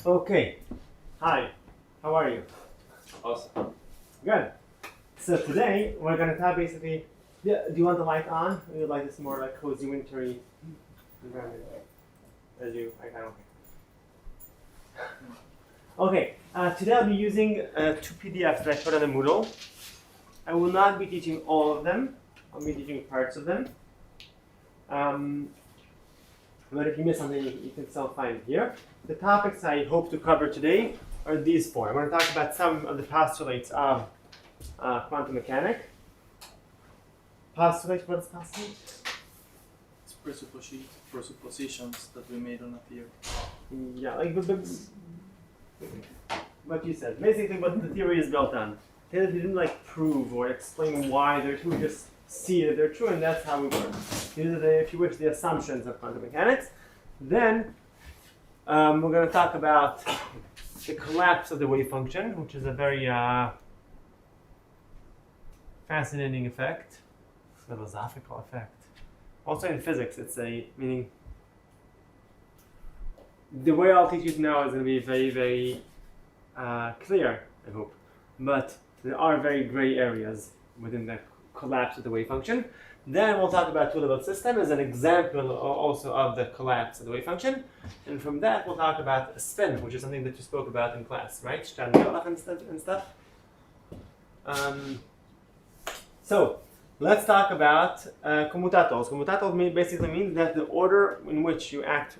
Okay. Hi. How are you? Awesome. Good. So today we're going to talk basically. Yeah, do you want the light on? Or you like this more like cozy wintry environment? As you, I don't care. Okay. Today I'll be using two PDFs that I put on the Moodle. I will not be teaching all of them. I'll be teaching parts of them. But if you miss something, you can still find it here. The topics I hope to cover today are these four. I'm going to talk about some of the postulates of quantum mechanics. Postulate, what is postulate? It's presuppositions that we made on a theory. Yeah, like what you said. Basically what the theory is built on. They didn't like prove or explain why they're true, just see that they're true, and that's how we work. These are the, if you wish, the assumptions of quantum mechanics. Then we're going to talk about the collapse of the wave function, which is a very fascinating effect, philosophical effect. Also in physics, it's a meaning. The way I'll teach you now is going to be very, very clear, I hope. But there are very gray areas within the collapse of the wave function. Then we'll talk about two-level system as an example also of the collapse of the wave function. And from that we'll talk about spin, which is something that you spoke about in class, right? And stuff. So let's talk about commutatos. Commutatos basically means that the order in which you act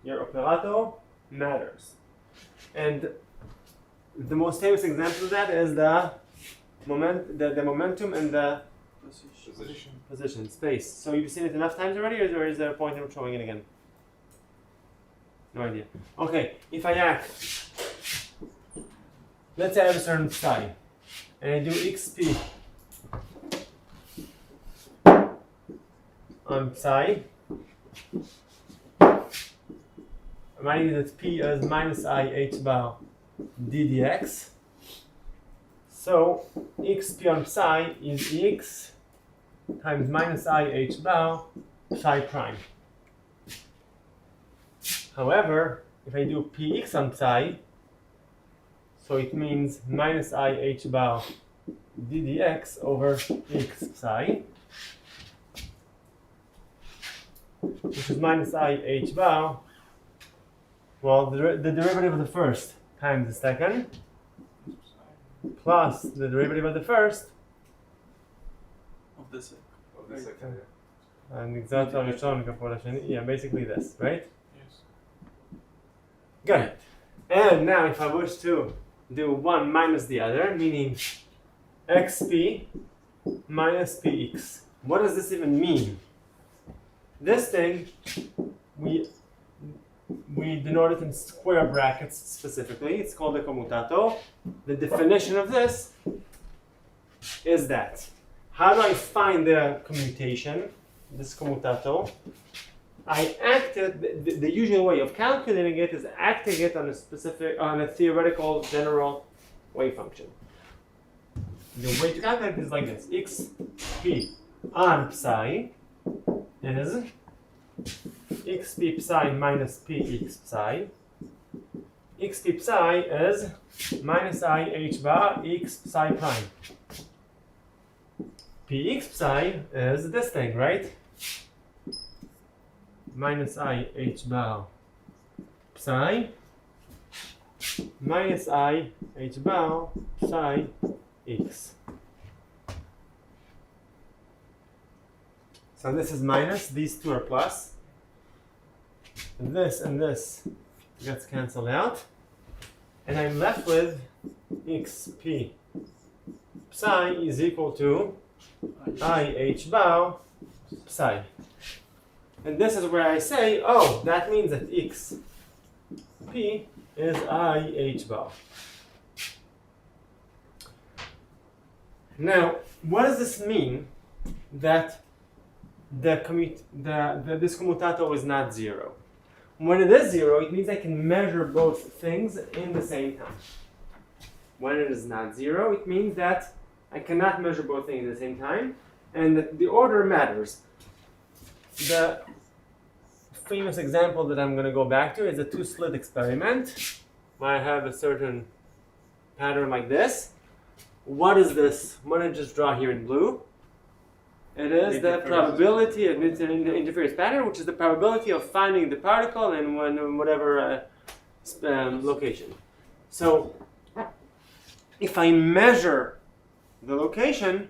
your operato matters. And the most famous example of that is the momentum and the position, space. So you've seen it enough times already, or is there a point in showing it again? No idea. Okay, if I act, let's say I have a certain psi, and I do xp on psi. Reminding that p is minus I h bar d dx. So xp on psi is x times minus I h bar psi prime. However, if I do px on psi, so it means minus I h bar d dx over x psi, which is minus I h bar. Well, the derivative of the first times the second plus the derivative of the first Of the second. and yeah, basically this, right? Yes. Good. And now if I wish to do one minus the other, meaning xp minus px, what does this even mean? This thing, we denote it in square brackets specifically. It's called a commutato. The definition of this is that. How do I find the commutation, this commutato? I acted, the usual way of calculating it is acting it on a theoretical general wave function. The way to calculate it is like this. xp on psi is xp psi minus px psi. Xp psi is minus I h bar x psi prime. Px psi is this thing, right? Minus I h bar psi minus I h bar psi x. So this is minus, these two are plus. This and this gets cancelled out. And I'm left with xp psi is equal to I h bar psi. And this is where I say, oh, that means that xp is I h bar. Now, what does this mean that this commutato is not zero? When it is zero, it means I can measure both things in the same time. When it is not zero, it means that I cannot measure both things at the same time, and that the order matters. famous example that I'm going to go back to is a two-slit experiment, where I have a certain pattern like this. What is this? I'm going to just draw here in blue. It is the probability of interference pattern, which is the probability of finding the particle in whatever location. So, if I measure the location,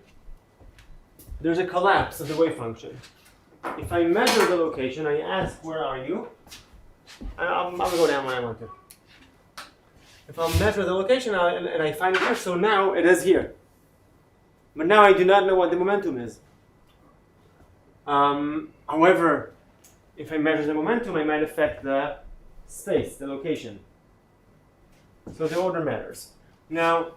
there's a collapse of the wave function. If I measure the location, I ask, where are you? I'm going to go down when I want to. If I measure the location and I find it here, so now it is here. But now I do not know what the momentum is. However, if I measure the momentum, I might affect the space, the location. So the order matters. Now,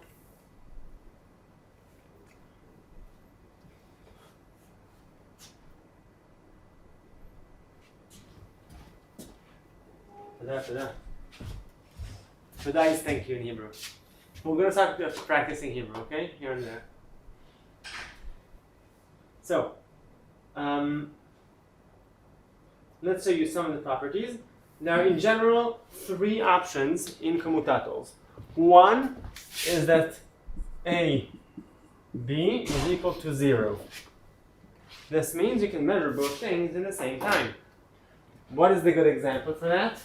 Tada is thank you in Hebrew. We're going to start practicing Hebrew, okay? Here and there. So, let's show you some of the properties. There are in general 3 options in commutators. One is that A, B is equal to 0. This means you can measure both things in the same time. What is the good example for that?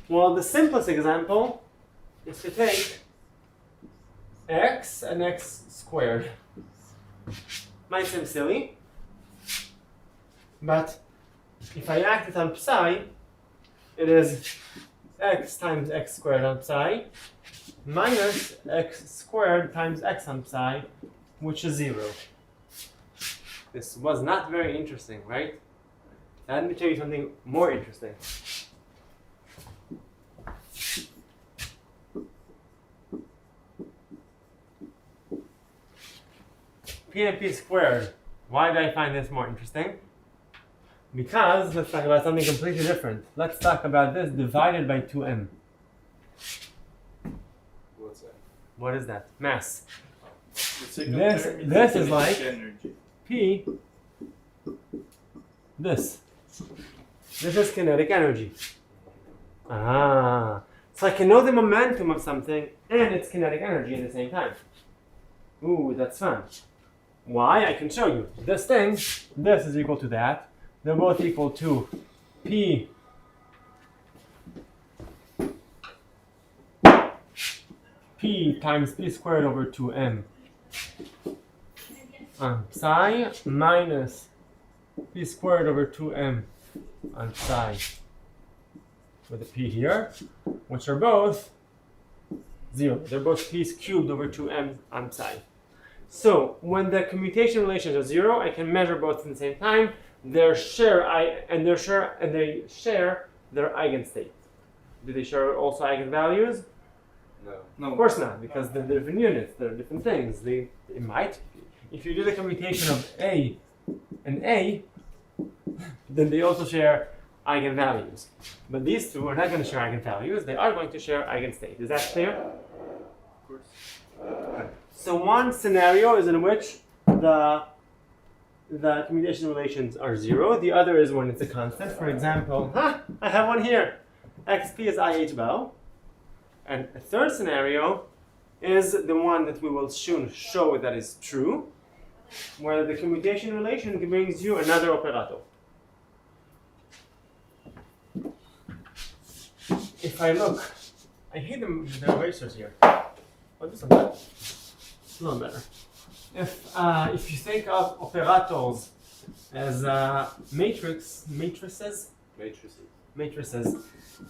Well, the simplest example is to take x and x squared. Might seem silly, but if I act it on psi, it is x times x squared on psi minus x squared times x on psi, which is 0. This was not very interesting, right? Let me tell you something more interesting. P and P squared. Why did I find this more interesting? Because let's talk about something completely different. Let's talk about this divided by 2m. What's that? What is that? Mass. This is like energy. P. This is kinetic energy. So I can know the momentum of something and its kinetic energy at the same time. Ooh, that's fun. Why? I can show you. This thing, this is equal to that. They're both equal to P times P squared over 2m on psi minus P squared over 2m on psi with a P here, which are both 0. They're both P cubed over 2m on psi. So when the commutation relations are 0, I can measure both at the same time. They share their eigenstate. Do they share also eigenvalues? No. Of course not, because they're different units. They're different things. It might. If you do the commutation of A and A, then they also share eigenvalues. But these two are not going to share eigenvalues. They are going to share eigenstate. Is that clear? Of course. So one scenario is in which the commutation relations are 0. The other is when it's a constant. For example, I have one here. xp is IH bow. And a third scenario is the one that we will soon show that is true, where the commutation relation brings you another operator. If I look, I hate the erasers here. Oh, this one better. A little better. If you think of operators as matrices.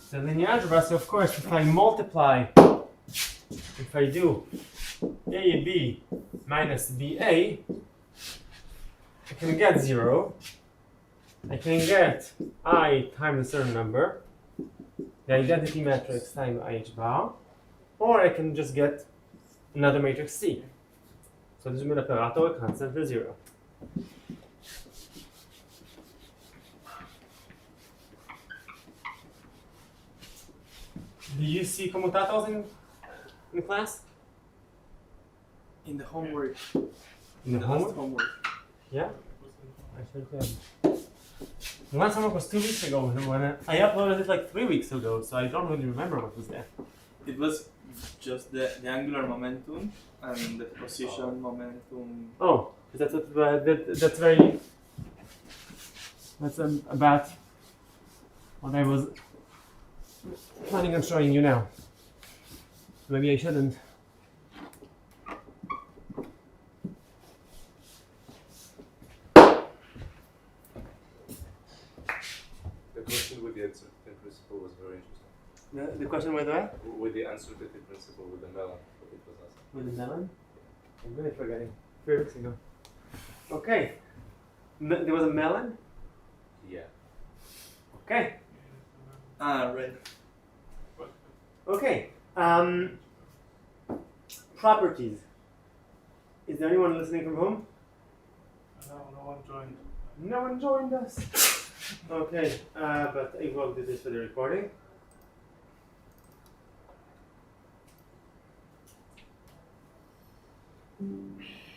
So linear algebra, so of course if I multiply, if I do AB minus BA, I can get 0. I can get I times a certain number, the identity matrix times IH bar, or I can just get another matrix C. So this is an operator, a constant for 0. Do you see commutators in class? In the homework. In the last homework? homework. Yeah? I should have. The last homework was 2 weeks ago when I uploaded it like 3 weeks ago, so I don't really remember what was there. It was just the angular momentum and the position momentum. Oh, that's that's very. That's about what I was planning on showing you now. Maybe I shouldn't. The question with the uncertainty principle was very interesting. The question with what? With the uncertainty principle with the melon, what it was asking. With the melon? I'm really forgetting. 3 weeks ago. Okay. There was a melon? Yeah. Okay. Right. Okay. Properties. Is there anyone listening from home? No one joined. No one joined us. Okay, but I will do this for the recording.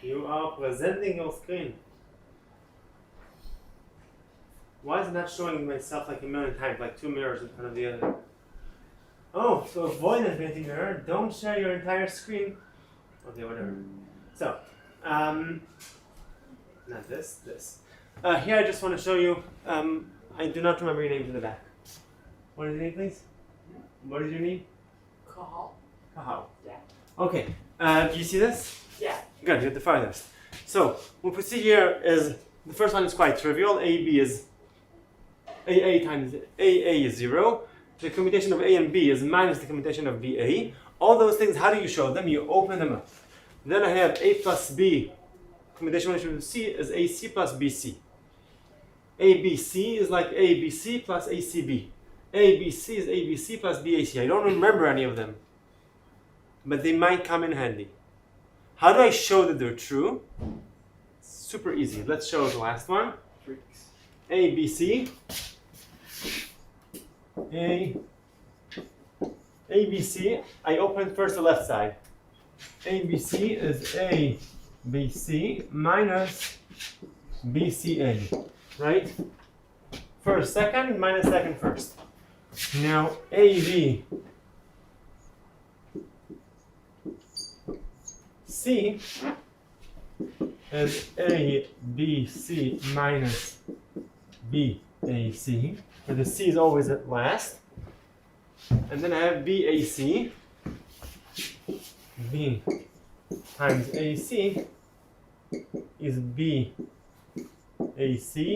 You are presenting your screen. Why is it not showing myself like a million times, like 2 mirrors in front of the other? Oh, to avoid infinity mirror, don't share your entire screen. Okay, whatever. So, not this. Here I just want to show you, I do not remember your names in the back. What is your name, please? What is your name? Call. Kahal. Yeah. Okay, do you see this? Yeah. Good, you're the farthest. So, what we see here is, the first one is quite trivial. AB is, AA times AA is 0. The commutation of A and B is minus the commutation of BA. All those things, how do you show them? You open them up. Then I have A plus B. Commutation of C is AC plus BC. ABC is like ABC plus ACB. ABC is ABC plus BAC. I don't remember any of them, but they might come in handy. How do I show that they're true? Super easy. Let's show the last one. Freaks. ABC. ABC. I open first the left side. ABC is ABC minus BCA, right? First, second, minus second, first. Now, AB C is ABC minus BAC. So the C is always at last. And then I have BAC. B times AC is BAC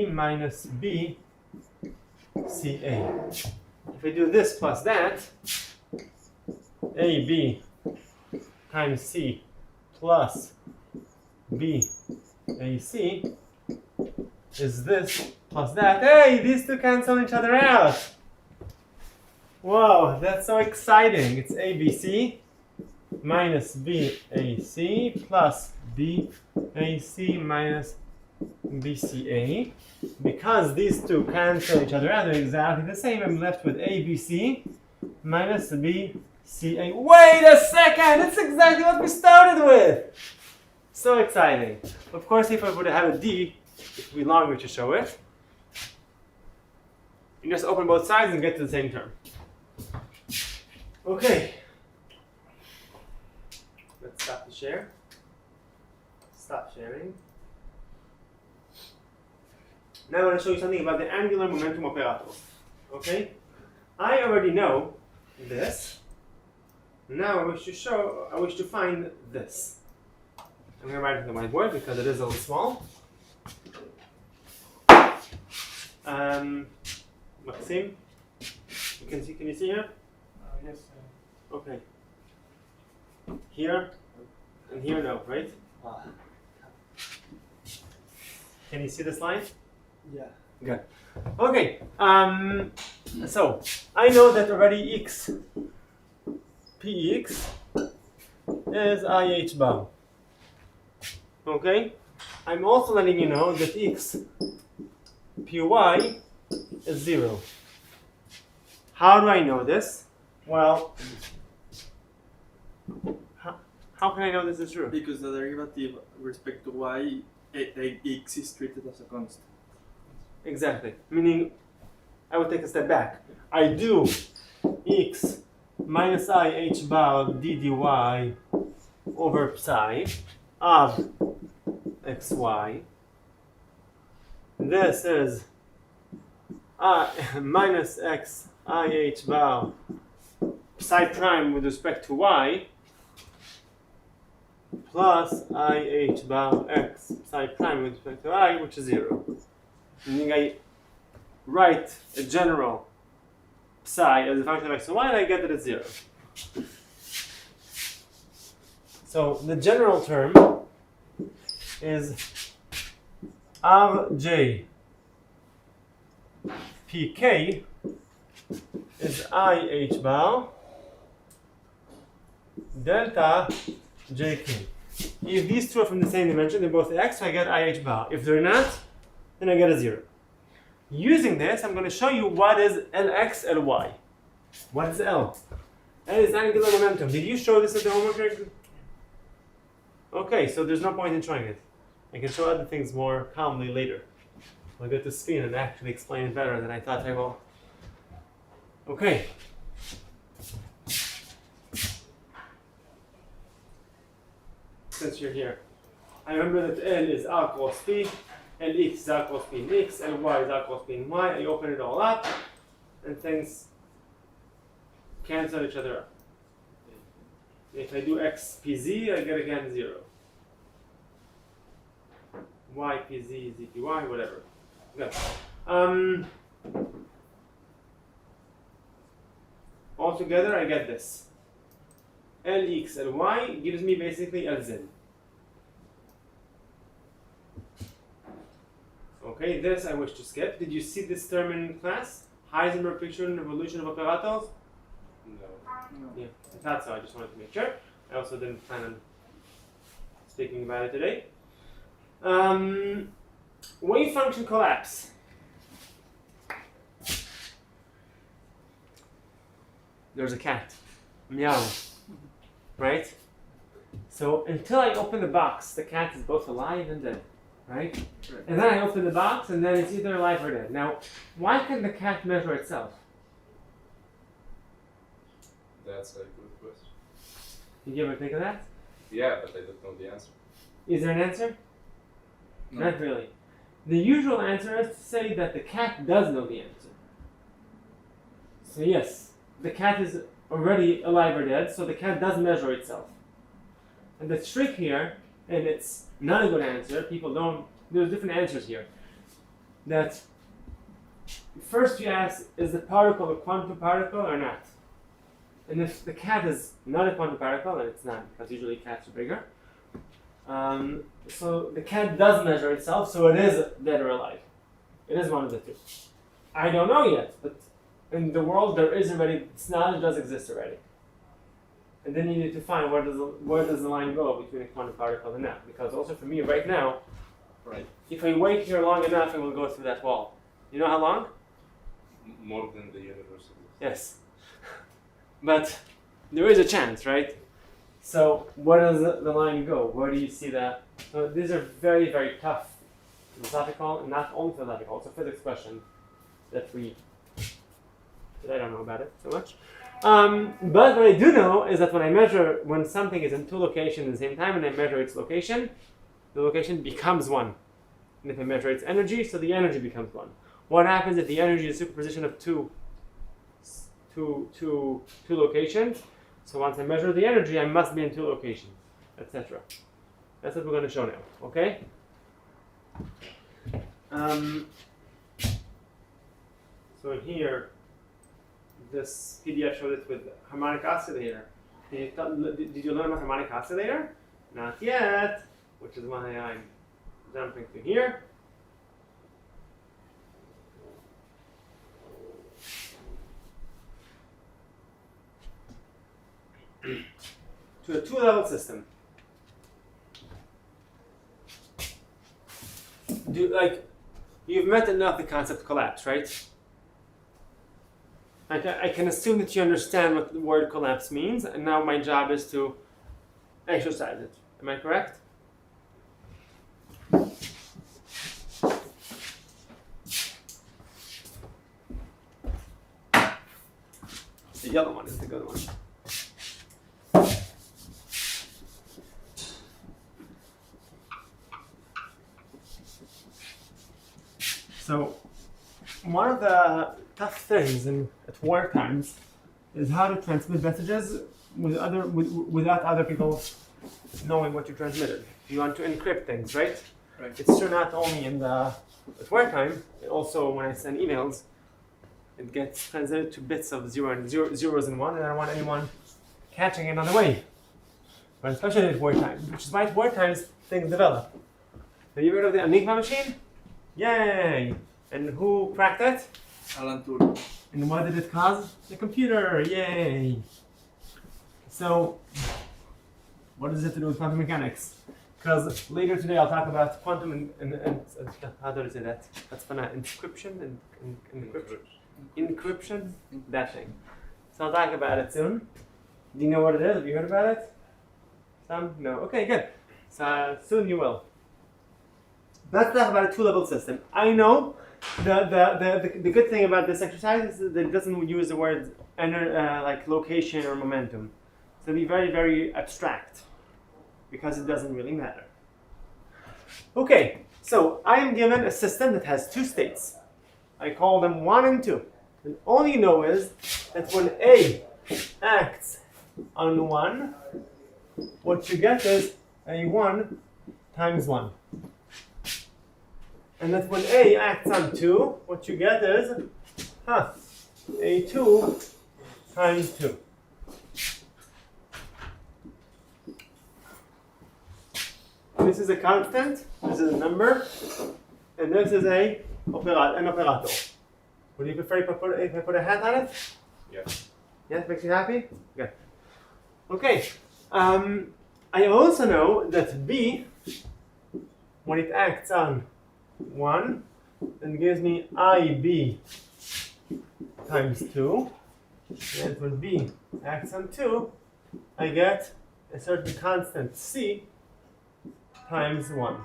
minus BCA. If I do this plus that, AB times C plus BAC is this plus that. Hey, these two cancel each other out. Whoa, that's so exciting. It's ABC minus BAC plus BAC minus BCA. Because these two cancel each other out, they're exactly the same. I'm left with ABC minus BCA. Wait a second! That's exactly what we started with! So exciting. Of course, if I would have a D, it would be longer to show it. You just open both sides and get to the same term. Okay. Let's stop the share. Stop sharing. Now I want to show you something about the angular momentum operators. Okay? I already know this. Now I wish to find this. I'm going to write it on the whiteboard because it is a little small. Maxim, can you see here? Yes. Okay. Here and here, no, right? Can you see this line? Yeah. Good. Okay. So I know that already x px is IH bar. Okay. I'm also letting you know that x py is 0. How do I know this? Well, how can I know this is true? Because the derivative with respect to y, x is treated as a constant. Exactly. Meaning, I would take a step back. I do x minus I h bar d dy over psi of xy. This is minus x I h bar psi prime with respect to y plus I h bar x psi prime with respect to I, which is 0. Meaning I write a general psi as a function of x and y, and I get that it's 0. So the general term is Rj pk is I h bar delta jk. If these two are from the same dimension, they're both x, so I get I h bar. If they're not, then I get a 0. Using this, I'm going to show you what is Lx, Ly. What is L? L is angular momentum. Did you show this at the homework? Okay, so there's no point in showing it. I can show other things more calmly later. I'll get the screen and actually explain it better than I thought I will. Okay. Since you're here, I remember that L is R cross P, Lx is R cross P in X, Ly is R cross P in Y. I open it all up, and things cancel each other out. If I do X PZ, I get again 0. Y PZ, ZPY, whatever. Good. Altogether, I get this. Lx, Ly gives me basically Lz. Okay, this I wish to skip. Did you see this term in class? Heisenberg picture and evolution of operators? No. Yeah, I thought so. I just wanted to make sure. I also didn't plan on speaking about it today. Wave function collapse. There's a cat. Meow. Right? So until I open the box, the cat is both alive and dead. Right? And then I open the box and then it's either alive or dead. Now, why can the cat measure itself? That's a good question. Did you ever think of that? Yeah, but I don't know the answer. Is there an answer? No. Not really. The usual answer is to say that the cat does know the answer. So yes, the cat is already alive or dead, so the cat does measure itself. And the trick here, and it's not a good answer, there's different answers here. That first you ask, is the particle a quantum particle or not? And if the cat is not a quantum particle, and it's not, because usually cats are bigger, so the cat does measure itself, so it is dead or alive. It is one of the two. I don't know yet, but in the world there is already, this knowledge does exist already. And then you need to find where does the line go between a quantum particle and that. Because also for me right now, Right. if I wait here long enough, it will go through that wall. You know how long? More than the universe. Yes. But there is a chance, right? So where does the line go? Where do you see that? So these are very, very tough philosophical, and not only philosophical, it's a physics question that I don't know about it so much. But what I do know is that when something is in two locations at the same time and I measure its location, the location becomes one. And if I measure its energy, so the energy becomes one. What happens if the energy is a superposition of two locations? So once I measure the energy, I must be in two locations, etc. That's what we're going to show now, okay? So in here, this PDF showed it with harmonic oscillator. Did you learn about harmonic oscillator? Not yet, which is why I'm jumping to here. To a two-level system. You've met enough the concept collapse, right? I can assume that you understand what the word collapse means, and now my job is to exercise it. Am I correct? yellow one is the good one. So, one of the tough things at war times is how to transmit messages without other people knowing what you transmitted. You want to encrypt things, right? Right. It's true not only at work time, also when I send emails, it gets translated to bits of zeros and one, and I don't want anyone catching it on the way. But especially at war times, which is why at war times things develop. Have you heard of the Enigma machine? Yay! And who cracked it? Alan Turing. And what did it cause? The computer! Yay! So, what does it have to do with quantum mechanics? Because later today I'll talk about quantum and how do I say that? That's encryption and encryption, that thing. So I'll talk about it soon. Do you know what it is? Have you heard about it? Some? No. Okay, good. So soon you will. Let's talk about a two-level system. I know the good thing about this exercise is that it doesn't use the words like location or momentum. So it'll be very, very abstract because it doesn't really matter. Okay, so I am given a system that has two states. I call them 1 and 2. And all you know is that when A acts on 1, what you get is A1 times 1. And that when A acts on 2, what you get is A2 times 2. This is a constant, this is a number, and this is an operator. Would you prefer if I put a hat on it? Yeah. Yes, makes you happy? Good. Okay. I also know that B, when it acts on 1, then gives me IB times 2. And when B acts on 2, I get a certain constant C times 1.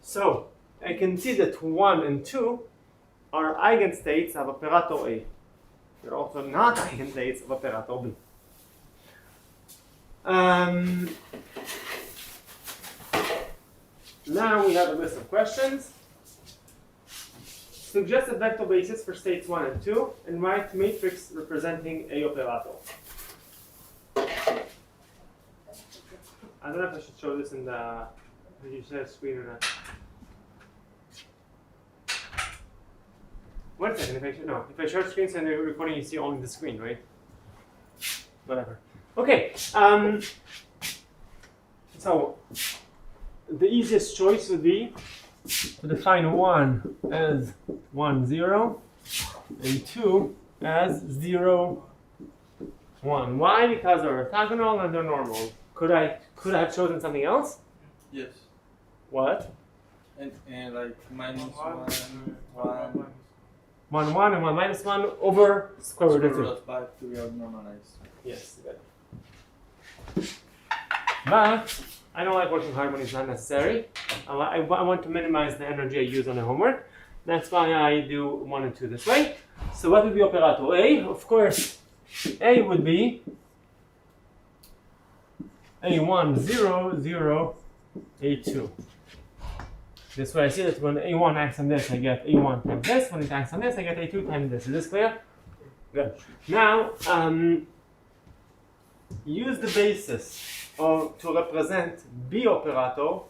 So, I can see that 1 and 2 are eigenstates of operator A. They're also not eigenstates of operator B. Now we have a list of questions. Suggest a vector basis for states 1 and 2 and write matrix representing a operator. I don't know if I should show this in the did you share screen or not. One second, if I share screen and you're recording, you see only the screen, right? Whatever. Okay. So the easiest choice would be to define 1 as 1, 0 and 2 as 0, 1. Why? Because they're orthogonal and they're normal. Could I have chosen something else? Yes. What? And like minus 1, 1. 1, 1 and 1 minus 1 over square root of 2. of 5 to be normalized. Yes, good. But I don't like working hard when it's not necessary. I want to minimize the energy I use on the homework. That's why I do 1 and 2 this way. So what would be operator A? Of course, A would be A1, 0, 0, A2. This way I see that when A1 acts on this, I get A1 times this. When it acts on this, I get A2 times this. Is this clear? Good. Now, use the basis to represent B operator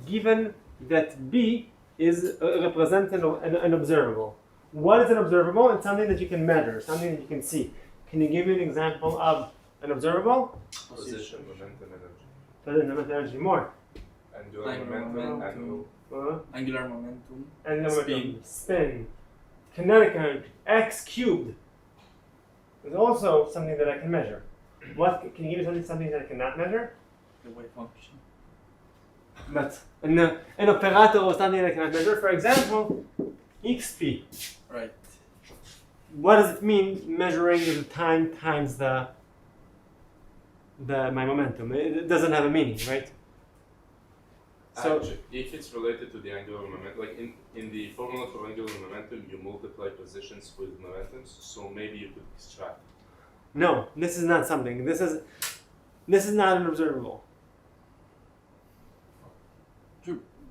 given that B is representing an observable. What is an observable? It's something that you can measure, something that you can see. Can you give me an example of an observable? Position, momentum, energy. Momentum, energy, more. Angular momentum, Angular momentum. And spin. Kinetic energy, x cubed. Is also something that I can measure. What can you give me something that I cannot measure? The wave function. But an operator or something that I cannot measure. For example, xp. Right. What does it mean measuring the time times my momentum? It doesn't have a meaning, right? So Actually, if it's related to the angular momentum, like in the formula for angular momentum, you multiply positions with momentums, so maybe you could extract. no, this is not something. This is not an observable.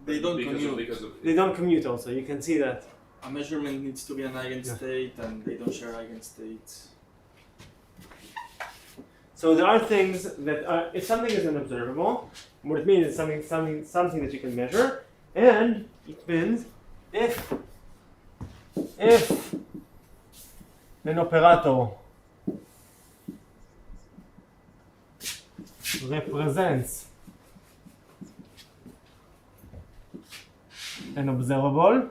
They don't because commute. Because of They don't commute. Also, you can see that. A measurement needs to be an eigenstate, and they don't share eigenstates. So there are things that are, if something is an observable, what it means is something that you can measure, and it means if an operator represents an observable,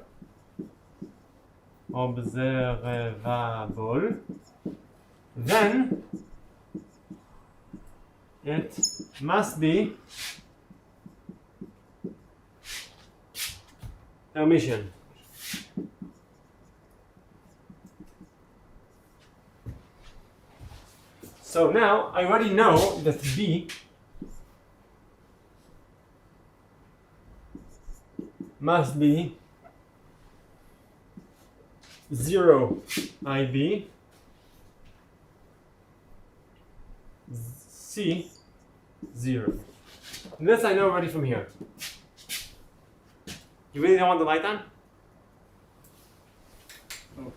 then it must be Hermitian. So now I already know that B must be 0 IB C 0. This I know already from here. You really don't want the light on? No.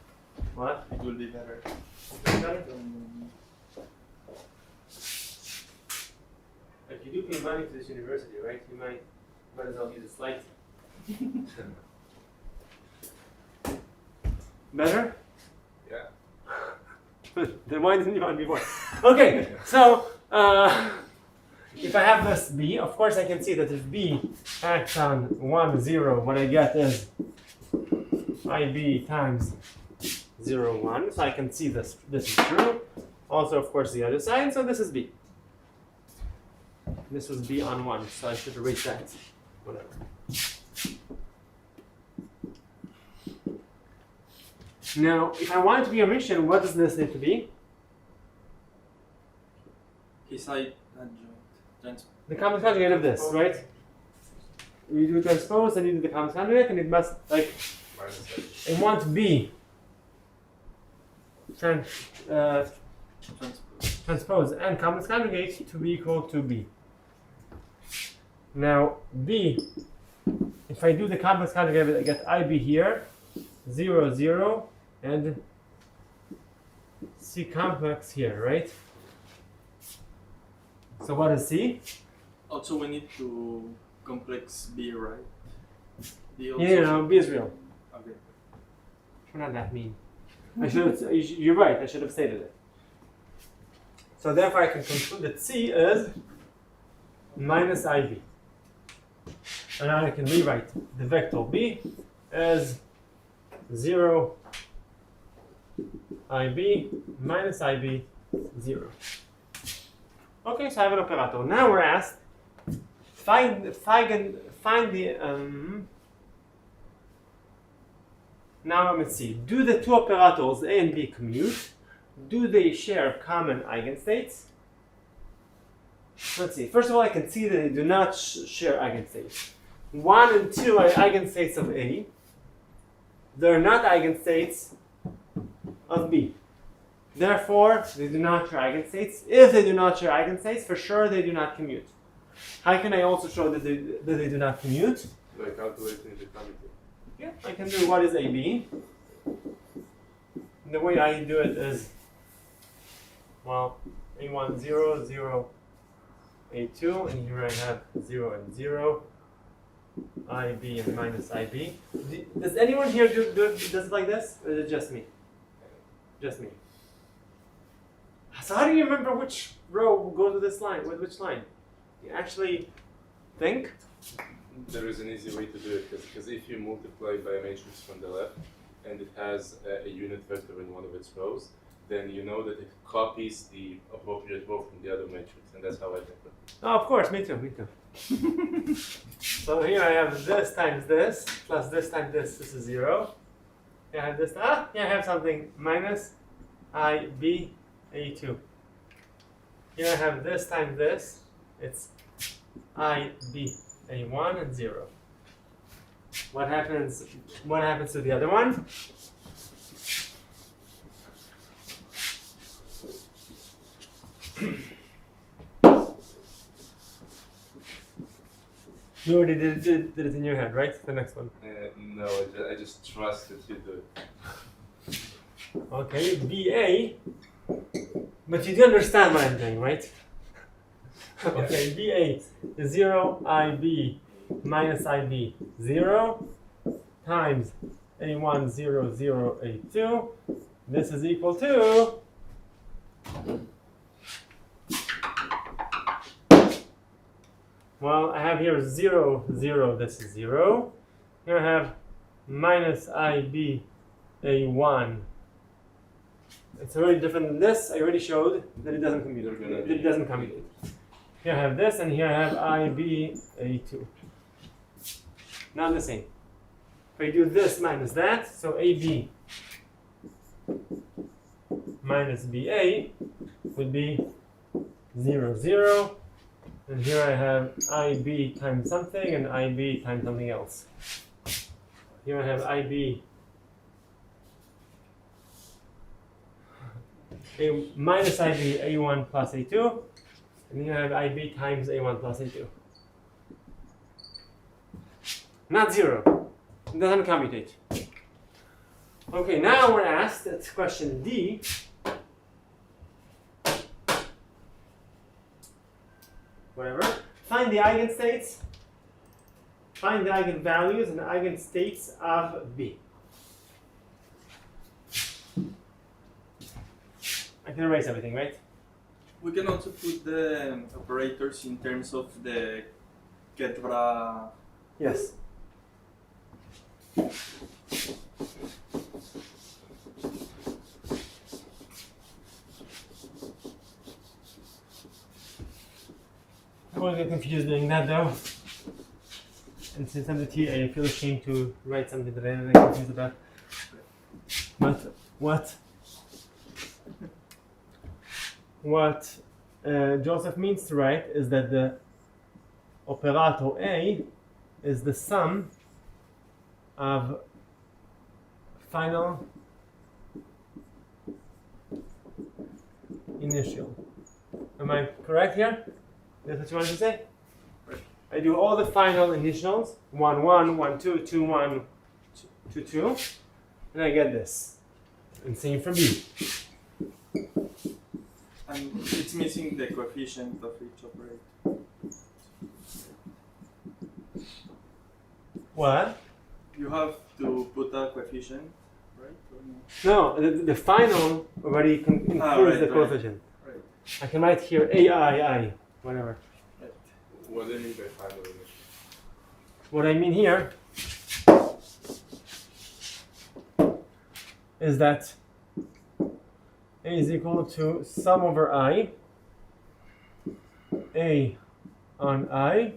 What? It will be better. If you do pay money to this university, right? You might as well use this light. Better? Yeah. Then why didn't you want before? Okay, so if I have this B, of course I can see that if B acts on 1, 0, what I get is IB times 0, 1. So I can see this is true. Also, of course, the other side. So this is B. This was B on 1, so I should erase that. Whatever. Now, if I want it to be a mission, what does this need to be? His side adjoint. The common conjugate of this, right? You do transpose, and you do the common conjugate, and it must, like, I want B transpose and common conjugate to be equal to B. Now, B, if I do the complex conjugate, I get IB here, 0, 0, and C complex here, right? So what is C? Also, we need to complex B, right? B also Yeah, no, B is real. Okay. We're not that mean. I should. You're right. I should have stated it. So therefore, I can conclude that C is minus IB. And now I can rewrite the vector B as 0 IB minus IB 0. Okay, so I have an operator. Now we're asked find the now let's see. Do the two operators A and B commute? Do they share common eigenstates? Let's see. First of all, I can see that they do not share eigenstates. 1 and 2 are eigenstates of A. They're not eigenstates of B. Therefore, they do not share eigenstates. If they do not share eigenstates, for sure they do not commute. How can I also show that they do not commute? By calculating the commutator. Yeah, I can do what is AB. The way I do it is, well, A1, 0, 0, A2, and here I have 0 and 0, IB and minus IB. Does anyone here does it like this, or is it just me? Just me. So how do you remember which row goes with this line, with which line? You actually think? There is an easy way to do it, because if you multiply by a matrix from the left, and it has a unit vector in one of its rows, then you know that it copies the appropriate row from the other matrix, and that's how I think of it. Oh, of course, me too, me too. So here I have this times this, plus this times this is 0. I have this, I have something, minus IB A2. Here I have this times this, it's IB A1 and 0. What happens to the other one? You already did it in your head, right? The next one. No, I just trust that you do it. Okay, BA. But you do understand what I'm doing, right? Okay, BA is 0, IB minus IB 0 times A1 0 0 A2. This is equal to well, I have here 0 0, this is 0. Here I have minus IB A1. It's already different than this. I already showed that it doesn't commute. It doesn't commute. Here I have this, and here I have IB A2. Not the same. If I do this minus that, so AB minus BA would be 0 0. And here I have IB times something and IB times something else. Here I have IB minus IB A1 plus A2. And here I have IB times A1 plus A2. Not 0. It doesn't commutate. Okay, now we're asked, it's question D. Whatever. Find the eigenstates, find the eigenvalues and eigenstates of B. I can erase everything, right? We can also put the operators in terms of the Ketvra. Yes. I won't get confused doing that though. And since I'm the TA, I feel ashamed to write something that I'm confused about. But what Joseph means to write is that the operator A is the sum of final initial. Am I correct here? That's what you want to say? Right. I do all the final initials, 1 1, 1 2, 2 1, 2 2, and I get this. And same for B. And it's missing the coefficient of each operator. What? You have to put a coefficient, right? Or no? No, the final already includes right, the right. coefficient. Right. I can write here AI, whatever. Right. What do you mean by final initial? What I mean here is that A is equal to sum over I, A on I.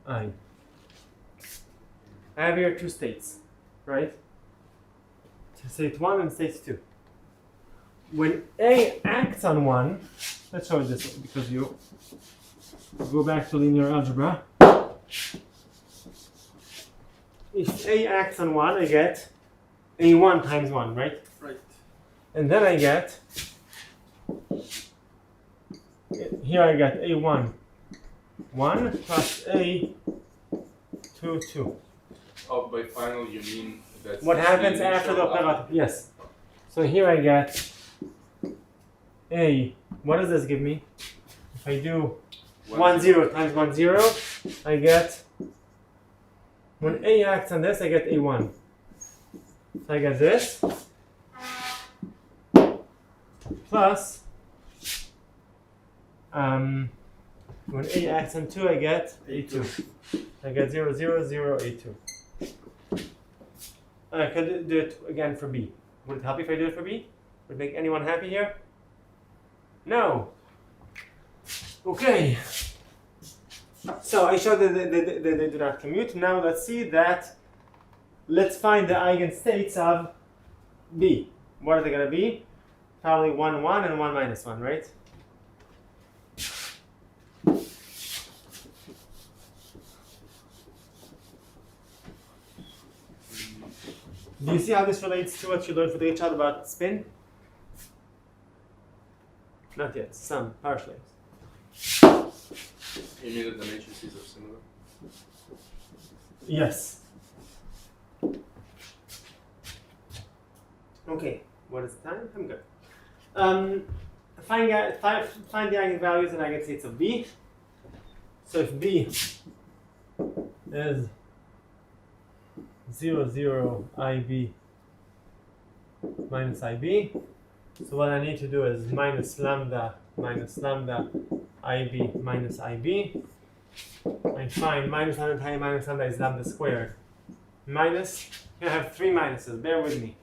I have here two states, right? State 1 and state 2. When A acts on 1, let's show it this way because you go back to linear algebra. If A acts on 1, I get A1 times 1, right? Right. And then I get, here I get A1 1 plus A 2 2. Oh, by final you mean that What happens after the operator? Yes. So here I get A. What does this give me? If I do 1 0 times 1 0, I get, when A acts on this, I get A1. So I get this plus when A acts on 2, I get A2. I get 0 0 0 A2. I could do it again for B. Would it help if I do it for B? Would it make anyone happy here? No. Okay. So I showed that they do not commute. Now let's see that. Let's find the eigenstates of B. What are they going to be? Probably 1 1 and 1 minus 1, right? Do you see how this relates to what you learned for the Richard about spin? Not yet, some, partially. You mean that the matrices are similar? Yes. Okay, what is the time? I'm good. Find the eigenvalues and eigenstates of B. So if B is 0, 0, IB minus IB, so what I need to do is minus lambda IB minus IB. I find minus lambda is lambda squared. Minus, I have three minuses, bear with me.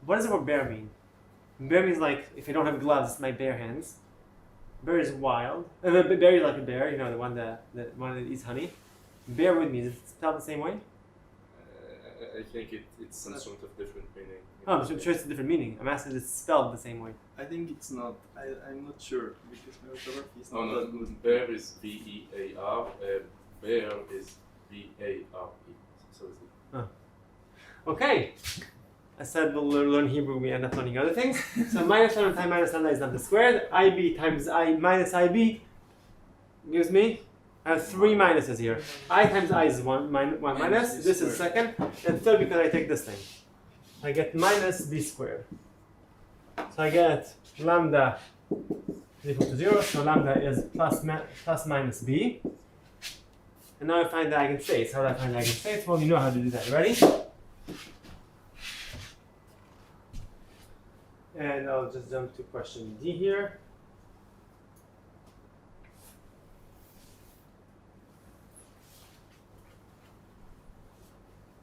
What does the word bear mean? Bear means like, if I don't have gloves, it's my bare hands. Bear is wild. Bear is like a bear, you know, the one that eats honey. Bear with me, is it spelled the same way? I think it's some sort of different meaning. Oh, I'm sure it's a different meaning. I'm asking if it's spelled the same way. I think it's not. I'm not sure because my orthography is Oh not no, that good. bear is B-E-A-R, bear is B-A-R-E. So it's Okay. I said we'll learn Hebrew, we end up learning other things. So minus lambda times minus lambda is lambda squared. IB times I minus IB gives me, I have three minuses here. I times I is one minus, this is second, and third because I take this thing. I get minus B squared. So I get lambda is equal to 0, so lambda is plus minus B. And now I find the eigenstates. How do I find the eigenstates? Well, you know how to do that. Ready? And I'll just jump to question D here.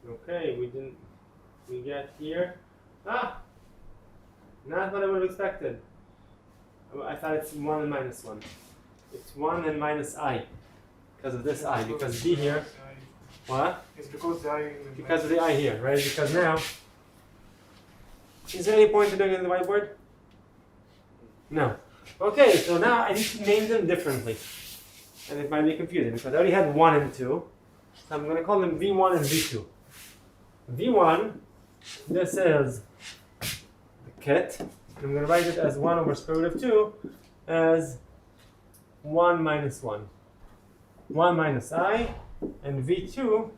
Okay, we get here. Not what I would have expected. I thought it's 1 and minus 1. It's 1 and minus I. Because of this I, because D here. What? It's because the I. Because of the I here, right? Because now, is there any point in doing it in the whiteboard? No. Okay, so now I need to name them differently. And it might be confusing because I already had 1 and 2. So I'm going to call them V1 and V2. V1, this is the kit. And I'm going to write it as 1 over square root of 2 as 1 minus 1. 1 minus I, and V2,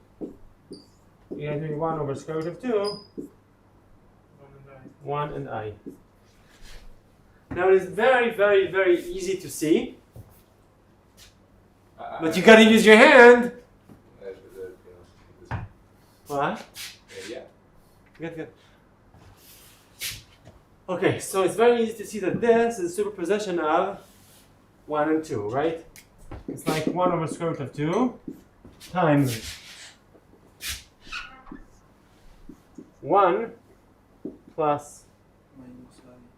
you're doing 1 over square root of 2, 1 and I. Now it is very, very, very easy to see, but you gotta use your hand. What? yeah. Good. Okay, so it's very easy to see that this is a superposition of 1 and 2, right? It's like 1 over square root of 2 times 1 plus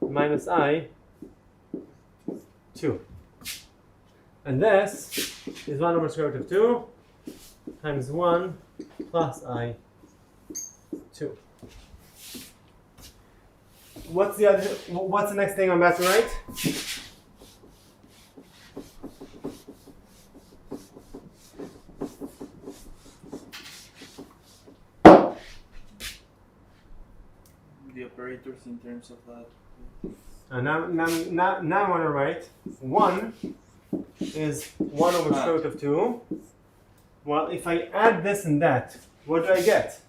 minus I 2. And this is 1 over square root of 2 times 1 plus I 2. What's the next thing I'm about to write? The operators in terms of that. Now I want to write 1 is 1 over square root of 2. Well, if I add this and that, what do I get?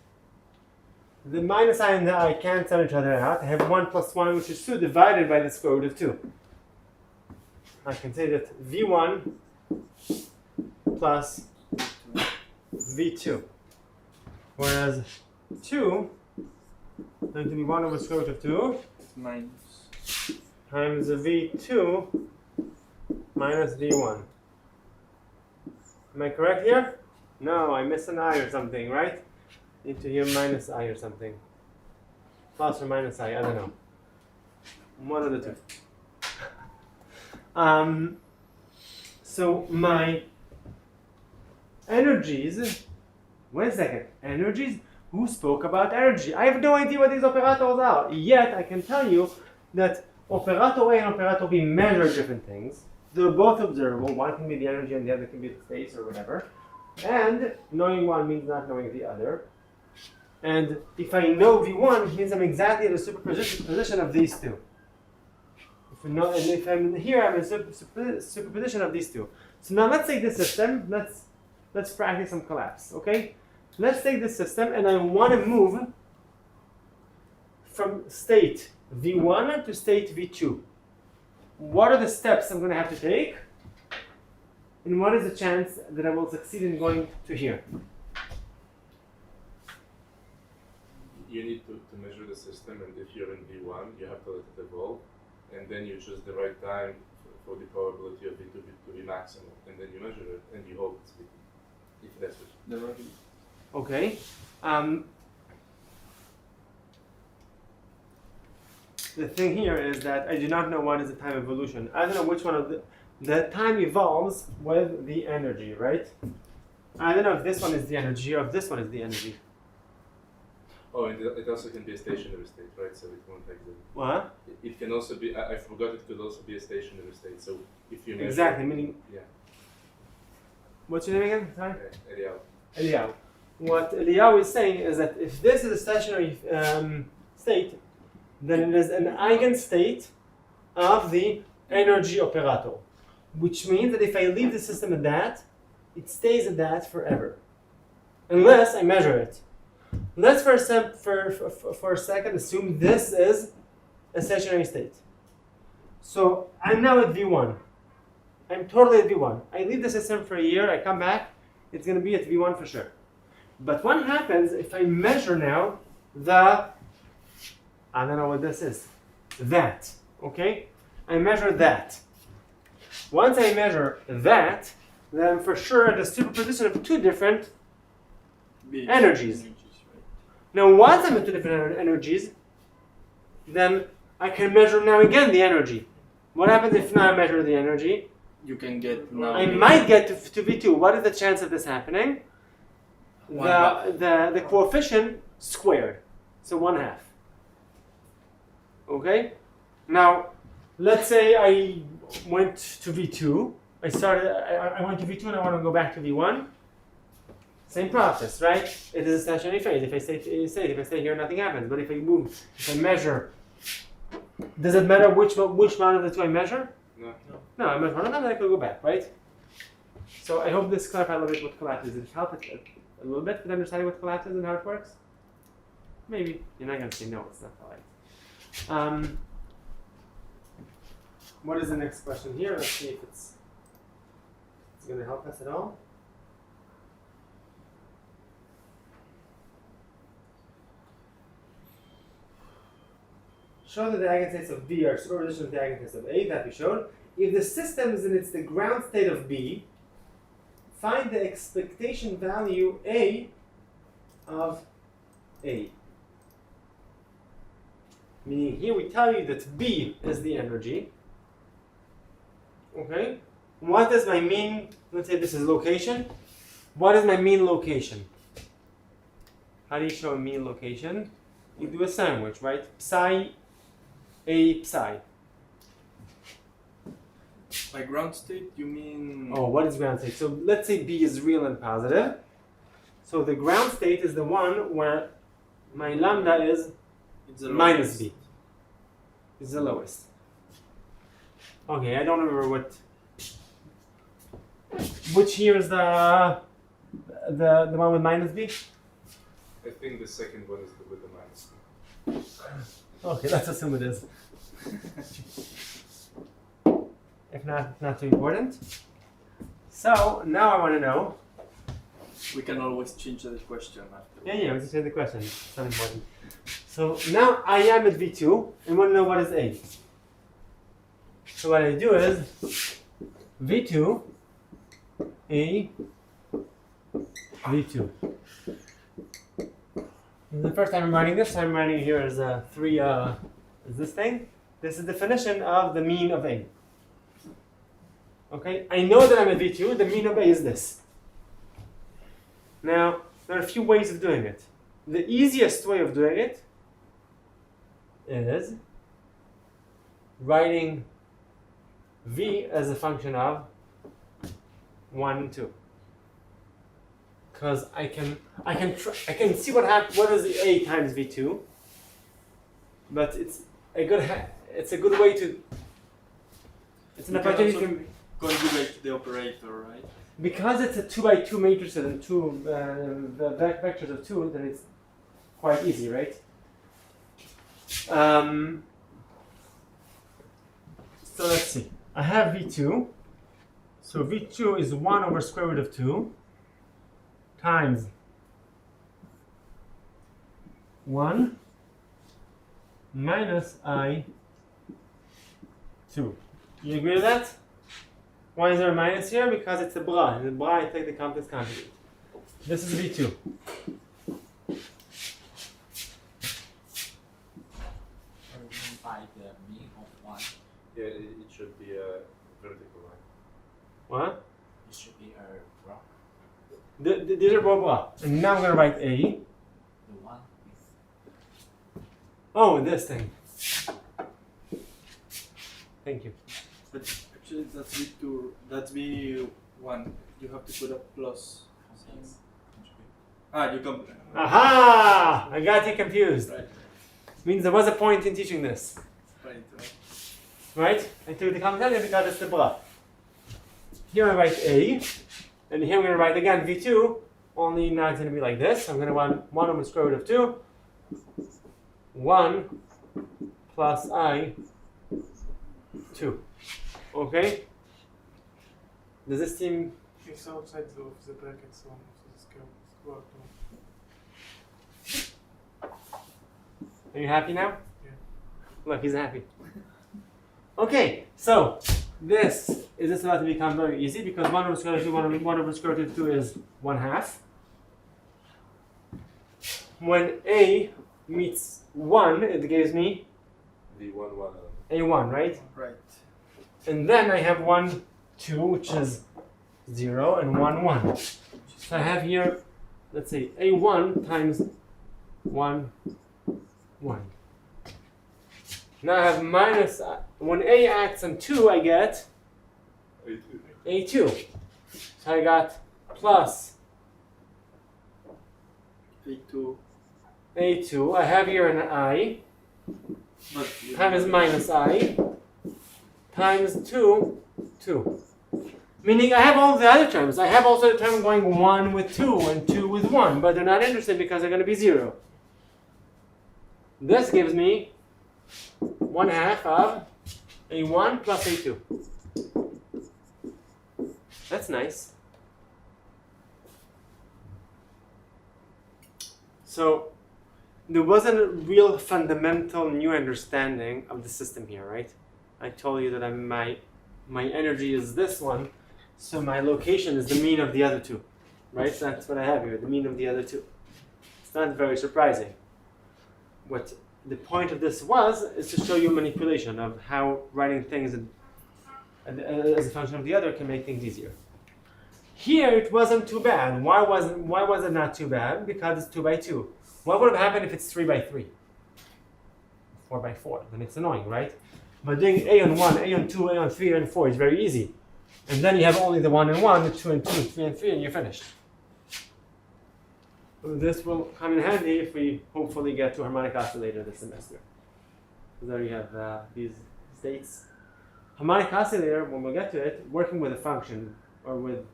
The minus I and the I cancel each other out. I have 1 plus 1, which is 2, divided by the square root of 2. I can say that V1 plus V2. Whereas 2 is going to be 1 over square root of 2 Minus. times V2 minus V1. Am I correct here? No, I missed an I or something, right? Need to hear minus I or something. Plus or minus I don't know. One of the two. So my energies, wait a second, energies? Who spoke about energy? I have no idea what these operators are. Yet I can tell you that operator A and operator B measure different things. They're both observable. One can be the energy and the other can be the space or whatever. And knowing one means not knowing the other. And if I know V1, it means I'm exactly at the superposition of these two. If we know, and if I'm here, I'm in superposition of these two. So now let's take this system. Let's practice some collapse. Okay? Let's take this system, and I want to move from state V1 to state V2. What are the steps I'm going to have to take? And what is the chance that I will succeed in going to here? You need to measure the system, and if you're in V1, you have to let it evolve, and then you choose the right time for the probability of V2 to be maximal, and then you measure it, and you hope it's V2, if that's what Never be. Okay. The thing here is that I do not know what is the time evolution. I don't know which one of the time evolves with the energy, right? I don't know if this one is the energy or if this one is the energy. Oh, and it also can be a stationary state, right? So it won't exit. What? It can also be, I forgot it could also be a stationary state. So if you measure. Exactly, meaning. Yeah. What's your name again? Sorry? Eliyahu. Eliyahu. What Eliyahu is saying is that if this is a stationary state, then it is an eigenstate of the energy operator, which means that if I leave the system at that, it stays at that forever, unless I measure it. Let's for a second assume this is a stationary state. So I'm now at V1. I'm totally at V1. I leave the system for a year, I come back, it's going to be at V1 for sure. But what happens if I measure now I don't know what this is, that, okay? I measure that. Once I measure that, then I'm for sure at the superposition of two different energies. Right. Now, once I'm at two different energies, then I can measure now again the energy. What happens if now I measure the energy? You can get now. I might get to V2. What is the chance of this happening? The coefficient squared, so 1/2. Okay? Now, let's say I went to V2. I went to V2 and I want to go back to V1. Same process, right? It is a stationary phase. If I stay here, nothing happens. But if I move, if I measure, does it matter which one of the two I measure? No. No, I measure one of them, then I can go back, right? So I hope this clarifies a little bit what collapse is. Did it help it a little bit with understanding what collapse is and how it works? Maybe. You're not going to say no, it's not right. What is the next question here? Let's see if it's going to help us at all. Show that the eigenstates of B are superposition of the eigenstates of A, that we showed. If the system is in the ground state of B, find the expectation value A of A. Meaning here we tell you that B is the energy. Okay? What is my mean? Let's say this is location. What is my mean location? How do you show a mean location? You do a sandwich, right? Psi, A, psi. By ground state, you mean? Oh, what is ground state? So let's say B is real and positive. So the ground state is the one where my lambda is It's the minus lowest. B. It's the lowest. Okay, I don't remember which here is the one with minus B? I think the second one is with the minus. Okay, let's assume it is. If not too important. So now I want to know. We can always change the question after. Yeah, let's say the question. It's not important. So now I am at V2 and want to know what is A. So what I do is V2, A, V2. And the first time I'm writing this, I'm writing here as three, is this thing? This is the definition of the mean of A. Okay, I know that I'm at V2, the mean of A is this. Now, there are a few ways of doing it. The easiest way of doing it is writing V as a function of 1 and 2. because I can see what is the A times V2, but it's a good way to. It's an You can opportunity also to, conjugate the operator, right? because it's a 2x2 matrix and two vectors of 2, then it's quite easy, right? So let's see. I have V2. So V2 is 1 over square root of 2 times 1 minus I2. You agree with that? Why is there a minus here? Because it's a bra. In the bra, I take the complex conjugate. This is V2. By the mean of 1, Yeah, it should be a vertical line. What? it should be a rock. These are both bra. And now I'm going to write A. The 1 is Oh, this thing. Thank you. But actually, that's V2. That's V1. You have to put a plus. conjugate. You come. Aha! I got you confused. Right. Means there was a point in teaching this. Right. Right? I took the common value because it's the bra. Here I write A, and here I'm going to write again V2, only now it's going to be like this. I'm going to want 1 over square root of 2, 1 plus I, 2. Okay? Does this seem... It's outside of the brackets one of the square two. Are you happy now? Yeah. Look, he's happy. Okay, so this is about to become very easy because 1 over square root of 2, 1 over square root of 2 is 1/2. When A meets 1, it gives me The 1, 1. A1, right? Right. And then I have 1, 2, which is 0, and 1, 1. So I have here, let's say, A1 times 1, 1. Now I have minus, when A acts on 2, I get A2. So I got plus A2. A2. I have here an I But times minus I times 2, 2. Meaning I have all the other terms. I have also the term going 1 with 2 and 2 with 1, but they're not interested because they're going to be 0. This gives me 1/2 of A1 plus A2. That's nice. So there wasn't a real fundamental new understanding of the system here, right? I told you that my energy is this one, so my location is the mean of the other two, right? So that's what I have here, the mean of the other two. It's not very surprising. What the point of this is to show you manipulation of how writing things as a function of the other can make things easier. Here it wasn't too bad. Why was it not too bad? Because it's 2 by 2. What would have happened if it's 3 by 3? 4 by 4. Then it's annoying, right? But doing A on 1, A on 2, A on 3, A on 4 is very easy. And then you have only the 1 and 1, the 2 and 2, 3 and 3, and you're finished. This will come in handy if we hopefully get to harmonic oscillator this semester. So there you have these states. Harmonic oscillator, when we get to it, working with a function or with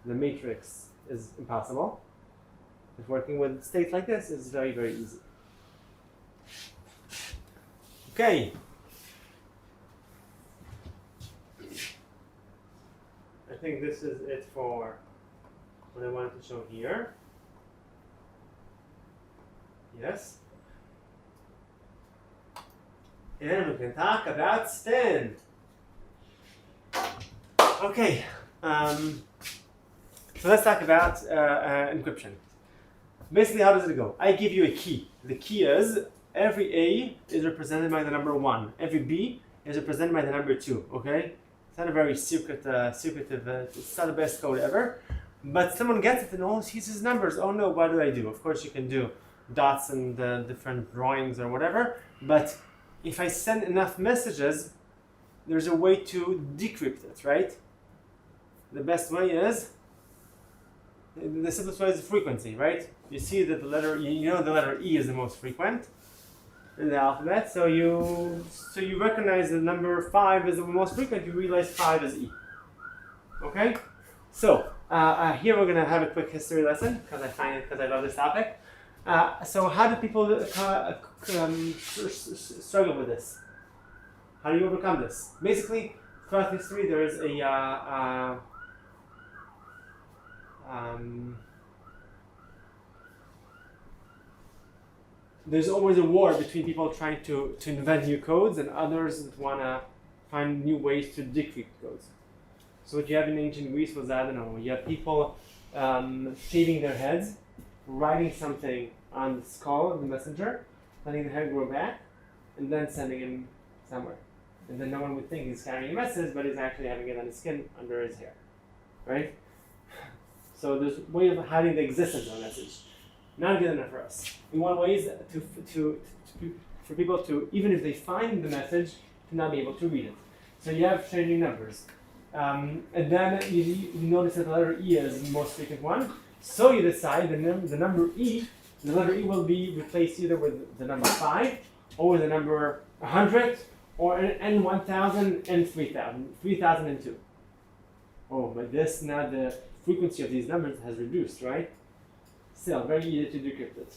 the matrix is impossible. If working with states like this is very, very easy. Okay. I think this is it for what I wanted to show here. Yes. And we can talk about spin. Okay. So let's talk about encryption. Basically, how does it go? I give you a key. The key is every A is represented by the number 1. Every B is represented by the number 2. Okay? It's not a very secretive, it's not the best code ever. But someone gets it and oh, he sees numbers. Oh no, what do I do? Of course, you can do dots and different drawings or whatever. But if I send enough messages, there's a way to decrypt it, right? The best way is The simplest way is frequency, right? You see that the letter, you know the letter E is the most frequent in the alphabet, so you recognize the number 5 is the most frequent, you realize 5 is E. Okay? So, here we're going to have a quick history lesson, because I love this topic. So how do people struggle with this? How do you overcome this? Basically, throughout history there is there's always a war between people trying to invent new codes and others that want to find new ways to decrypt codes. So what you have in ancient Greece was, I don't know, you have people shaving their heads, writing something on the skull of the messenger, letting the hair grow back, and then sending him somewhere. And then no one would think he's carrying a message, but he's actually having it on his skin under his hair, right? So there's a way of hiding the existence of a message. Not good enough for us. We want ways for people to, even if they find the message, to not be able to read it. So you have changing numbers. And then you notice that the letter E is the most frequent one. So you decide the number E, the letter E will be replaced either with the number 5 or with the number 100 or and 1000 and 3000, 3002. Oh, but this now the frequency of these numbers has reduced, right? Still, very easy to decrypt it.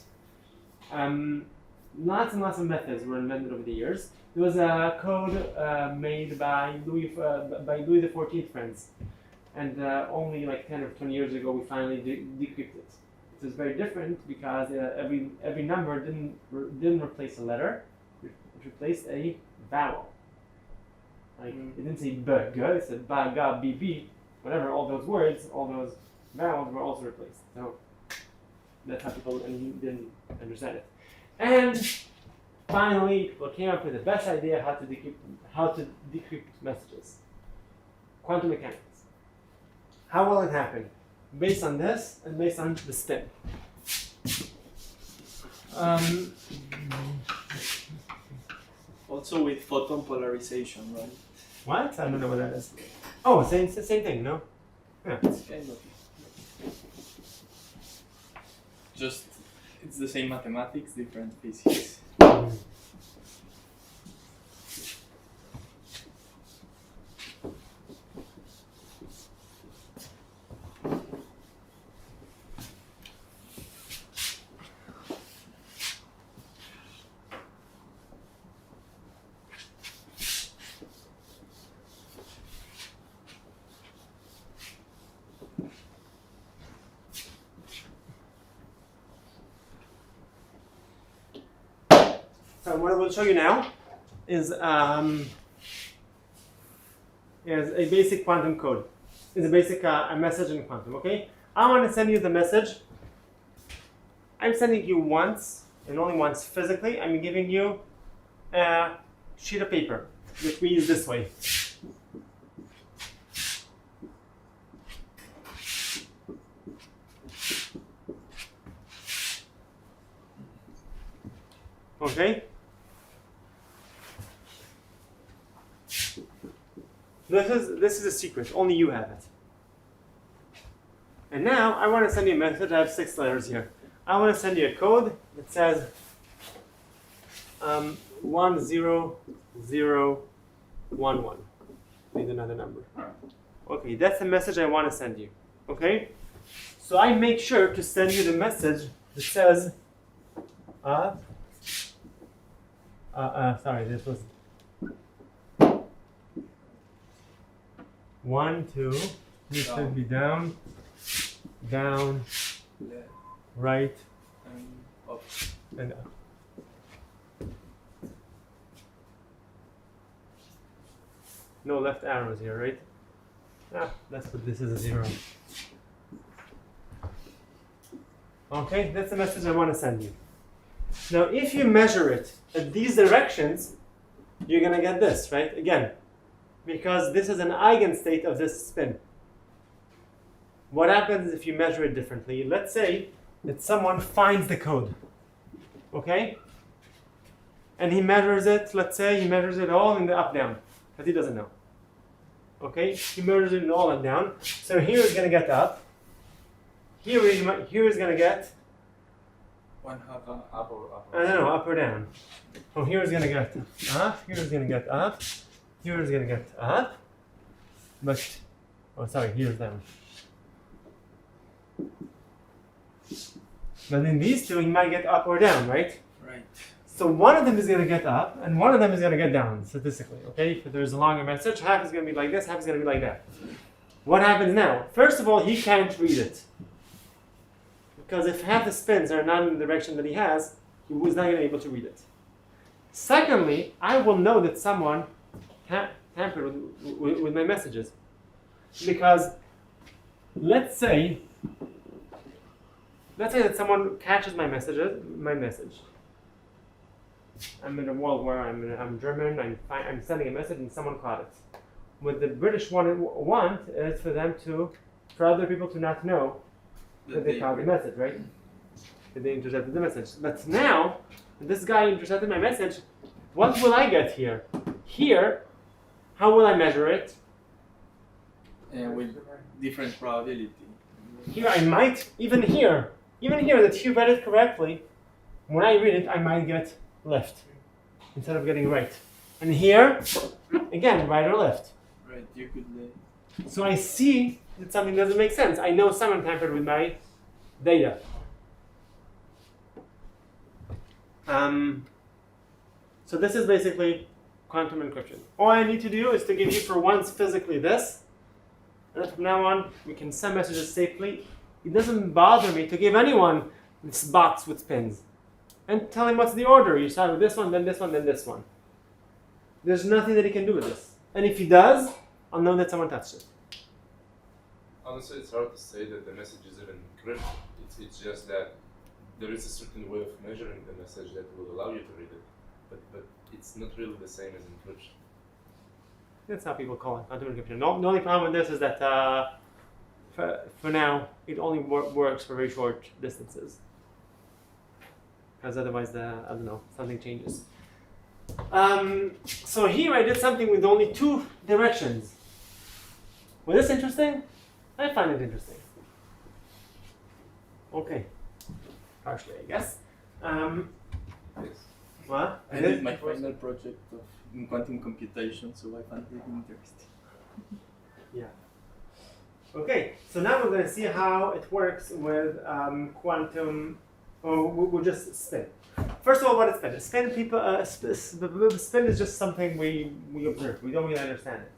Lots and lots of methods were invented over the years. There was a code made by Louis XIV friends, and only like 10 or 20 years ago we finally decrypted it. It was very different because every number didn't replace a letter; it replaced a vowel. Like it didn't say b, g, it said ba, ga, b, b. Whatever, all those words, all those vowels were also replaced. So that's how people didn't understand it. And finally, people came up with the best idea how to decrypt messages. Quantum mechanics. How will it happen? Based on this and based on the spin. Also with photon polarization, right? What? I don't know what that is. Oh, same thing, no? Yeah. It's kind of. Just, it's the same mathematics, different physics. So what I will show you now is a basic quantum code. It's a basic a message in quantum, okay? I want to send you the message. I'm sending you once, and only once physically. I'm giving you a sheet of paper, which reads this way. Okay? This is a secret. Only you have it. And now I want to send you a message. I have 6 letters here. I want to send you a code that says 10011. Need another number. Okay, that's the message I want to send you. Okay? So I make sure to send you the message that says sorry, this was 1, 2. This should be down, down, Left right, and up. and up. No left arrows here, right? That's what this is, a 0. Okay, that's the message I want to send you. Now, if you measure it at these directions, you're going to get this, right? Again, because this is an eigenstate of this spin. What happens if you measure it differently? Let's say that someone finds the code, okay? And he measures it, let's say he measures it all in the up-down, but he doesn't know. Okay, he measures it in all up-down. So here he's going to get up, here is gonna get, One half. Up or I don't know, up or down. Oh, here is gonna get up, here is gonna get up, here is gonna get up, but, oh sorry, here's down. But in these two, you might get up or down, right? Right. So one of them is going to get up, and one of them is going to get down, statistically, okay? If there's a longer message, half is going to be like this, half is going to be like that. What happens now? First of all, he can't read it. Because if half the spins are not in the direction that he has, he was not going to be able to read it. Secondly, I will know that someone tampered with my messages. Because let's say that someone catches my message. I'm in a world where I'm German. I'm sending a message and someone caught it. What the British want is for other people to not know that they caught the message, right? That they intercepted the message. But now, this guy intercepted my message. What will I get here? Here, how will I measure it? With different probability. Here I might, even here that he read it correctly, when I read it, I might get left instead of getting right. And here, again, right or left. Right, you could. So I see that something doesn't make sense. I know someone tampered with my data. So this is basically quantum encryption. All I need to do is to give you for once physically this, and from now on we can send messages safely. It doesn't bother me to give anyone this box with pins and tell him what's the order. You start with this one, then this one, then this one. There's nothing that he can do with this. And if he does, I'll know that someone touched it. Honestly, it's hard to say that the message is even encrypted. It's just that there is a certain way of measuring the message that will allow you to read it, but it's not really the same as encryption. That's how people call it, quantum encryption. The only problem with this is that for now, it only works for very short distances. Because otherwise, I don't know, something changes. So here I did something with only two directions. Was this interesting? I find it interesting. Okay. Partially, I guess. Yes. What? I did my final project in quantum computation, so I find it interesting. Yeah. Okay, so now we're going to see how it works with quantum, or we'll just spin. First of all, what is spin? Spin is just something we observe. We don't really understand it.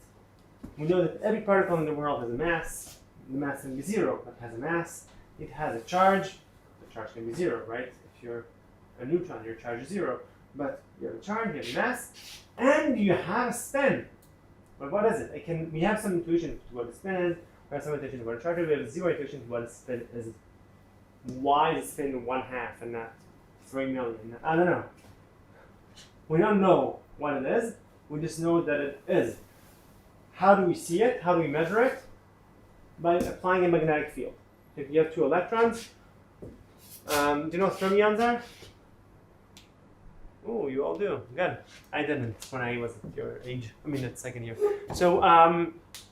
We know that every particle in the world has a mass. The mass can be zero, but has a mass. It has a charge. The charge can be zero, right? If you're a neutron, your charge is zero. But you have a charge, you have a mass, and you have a spin. But what is it? We have some intuition to what a spin is. We have some intuition to what a charge is. We have zero intuition to what a spin is. Why is a spin 1/2 and not 3 million? I don't know. We don't know what it is. We just know that it is. How do we see it? How do we measure it? By applying a magnetic field. If you have two electrons, do you know what fermions are? Oh, you all do. Good. I didn't when I was at your age. I mean, at second year. So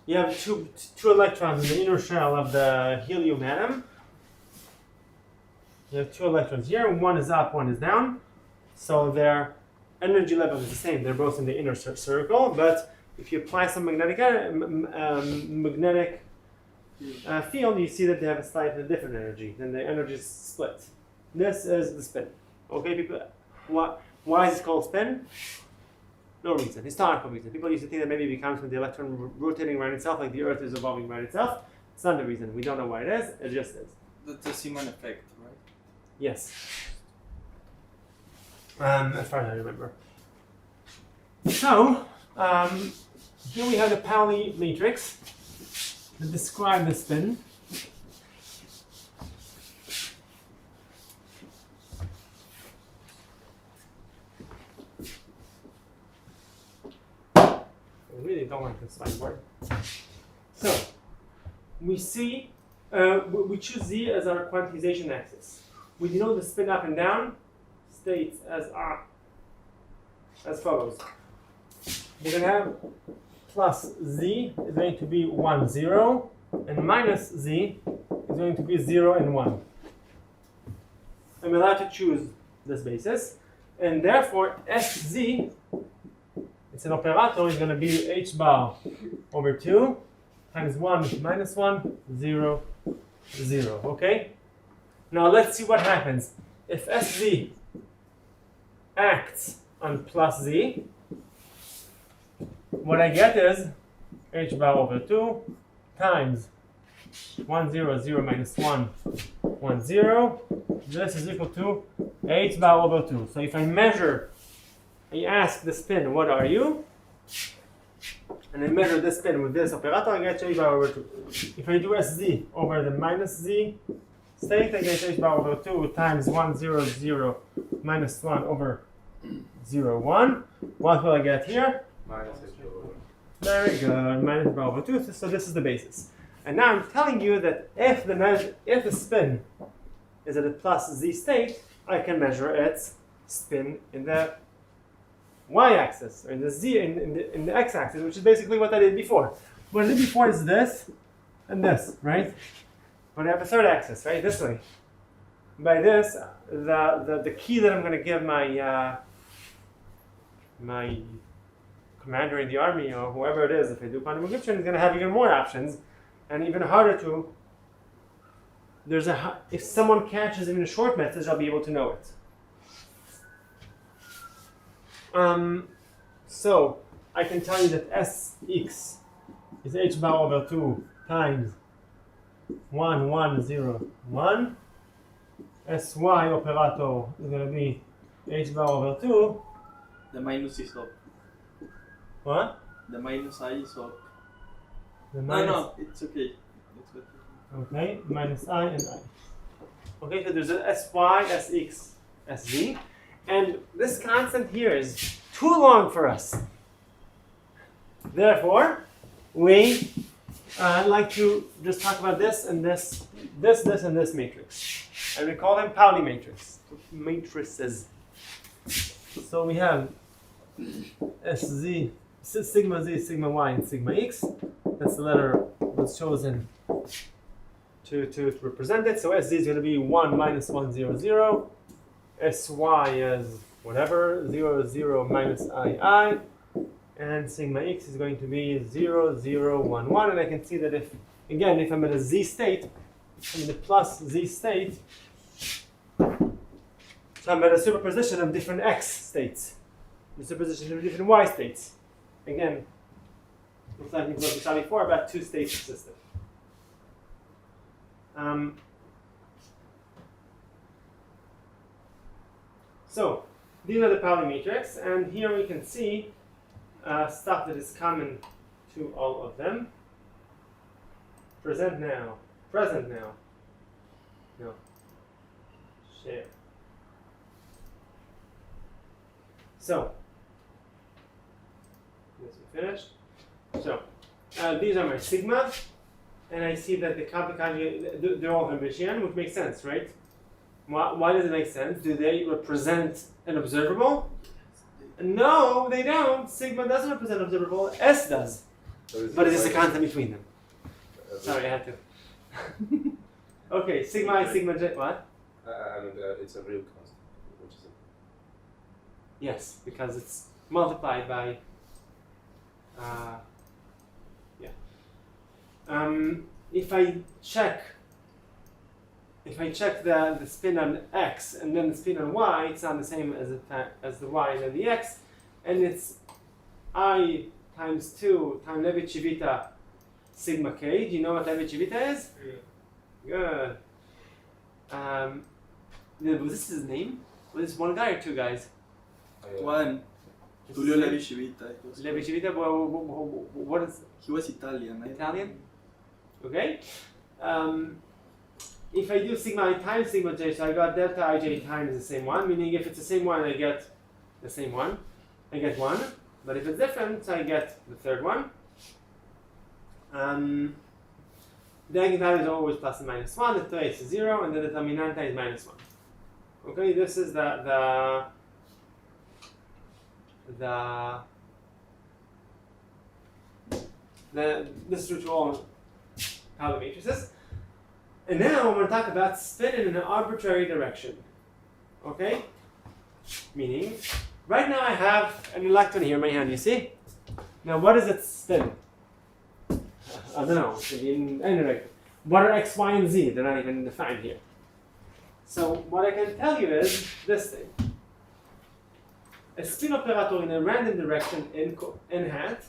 you have two electrons in the inner shell of the helium atom. You have two electrons here. One is up, one is down. So their energy level is the same. They're both in the inner circle. But if you apply some magnetic field, you see that they have a slightly different energy. Then the energy is split. This is the spin. Okay, people. Why is it called spin? No reason. Historical reason. People used to think that maybe it becomes when the electron rotating around itself, like the Earth is revolving around itself. It's not the reason. We don't know why it is. It just is. That's a Simon effect, right? Yes. As far as I remember. So, here we have the Pauli matrix that describe the spin. I really don't like this whiteboard. So, we see, we choose Z as our quantization axis. We denote the spin up and down states as follows. We're going to have plus Z is going to be 1, 0, and minus z is going to be 0 and 1. I'm allowed to choose this basis, and therefore sz, it's an operator, is going to be h bar over 2 times 1 minus 1, 0, 0. Okay? Now let's see what happens. If sz acts on plus z, what I get is h bar over 2 times 1, 0, 0 minus 1, 1, 0. This is equal to h bar over 2. So if I measure, I ask the spin, what are you? And I measure this spin with this operator, I get h bar over 2. If I do sz over the minus z state, I get h bar over 2 times 1, 0, 0 minus 1 over 0, 1. What will I get here? Minus h bar over 1. Very good, minus bar over 2, so this is the basis. And now I'm telling you that if the spin is at a plus z state, I can measure its spin in the y-axis, or in the z, in the x-axis, which is basically what I did before. What I did before is this and this, right? But I have a third axis, right? This way. By this, the key that I'm going to give my my commander in the army, or whoever it is, if I do quantum encryption, is going to have even more options, and even harder to. If someone catches even a short message, I'll be able to know it. So I can tell you that Sx is h bar over 2 times 1, 1, 0, 1. Sy operator is going to be h bar over 2. The minus is up. What? The minus I is up. The No, it's okay. It's better. Okay, minus I and I. Okay, so there's a Sy, Sx, Sz. And this constant here is too long for us. Therefore, we like to just talk about this and this, and this matrix. And we call them Pauli matrices. So we have Sz, sigma z, sigma y, and sigma x. That's the letter that's chosen to represent it. So Sz is going to be 1 minus 1, 0, 0. Sy is whatever, 0, 0 minus I. And sigma x is going to be 0, 0, 1, 1. And I can see that if I'm at a z state, I'm in the plus z state, so I'm at a superposition of different x states, the superposition of different y states. Again, it's like what we saw before about two-state system. So these are the Pauli matrix, and here we can see stuff that is common to all of them. Present now. No. Share. So, this is finished. So, these are my sigma, and I see that the Kappa conjugate, they're all Hermitian, which makes sense, right? Why does it make sense? Do they represent an observable? No, they don't. Sigma doesn't represent observable. S does. But it's just a constant between them. Sorry, I had to. Okay, sigma I, sigma j. What? It's a real constant. Which is Yes, because it's multiplied by. If I check the spin on x and then the spin on y, it's not the same as the y and then the x, and it's I times 2 times Levi-Civita sigma k. Do you know what Levi-Civita is? Yeah. Good. Was this his name? Was this one guy or two guys? One. Tullio Levi-Civita. Levi-Civita, what is He was Italian. Italian? Okay. If I do sigma I times sigma j, so I got delta ij times the same one, meaning if it's the same one, I get the same one. I get 1. But if it's different, I get the third one. The eigenvalue is always plus and minus 1, the trace is 0, and the determinanta is minus 1. Okay, this is this is true to all Pauli matrices. And now I'm going to talk about spin in an arbitrary direction. Okay? Meaning, right now I have an electron here in my hand, you see? Now what is its spin? I don't know, maybe in any direction. What are x, y, and z? They're not even defined here. So what I can tell you is this thing. A spin operator in a random direction n hat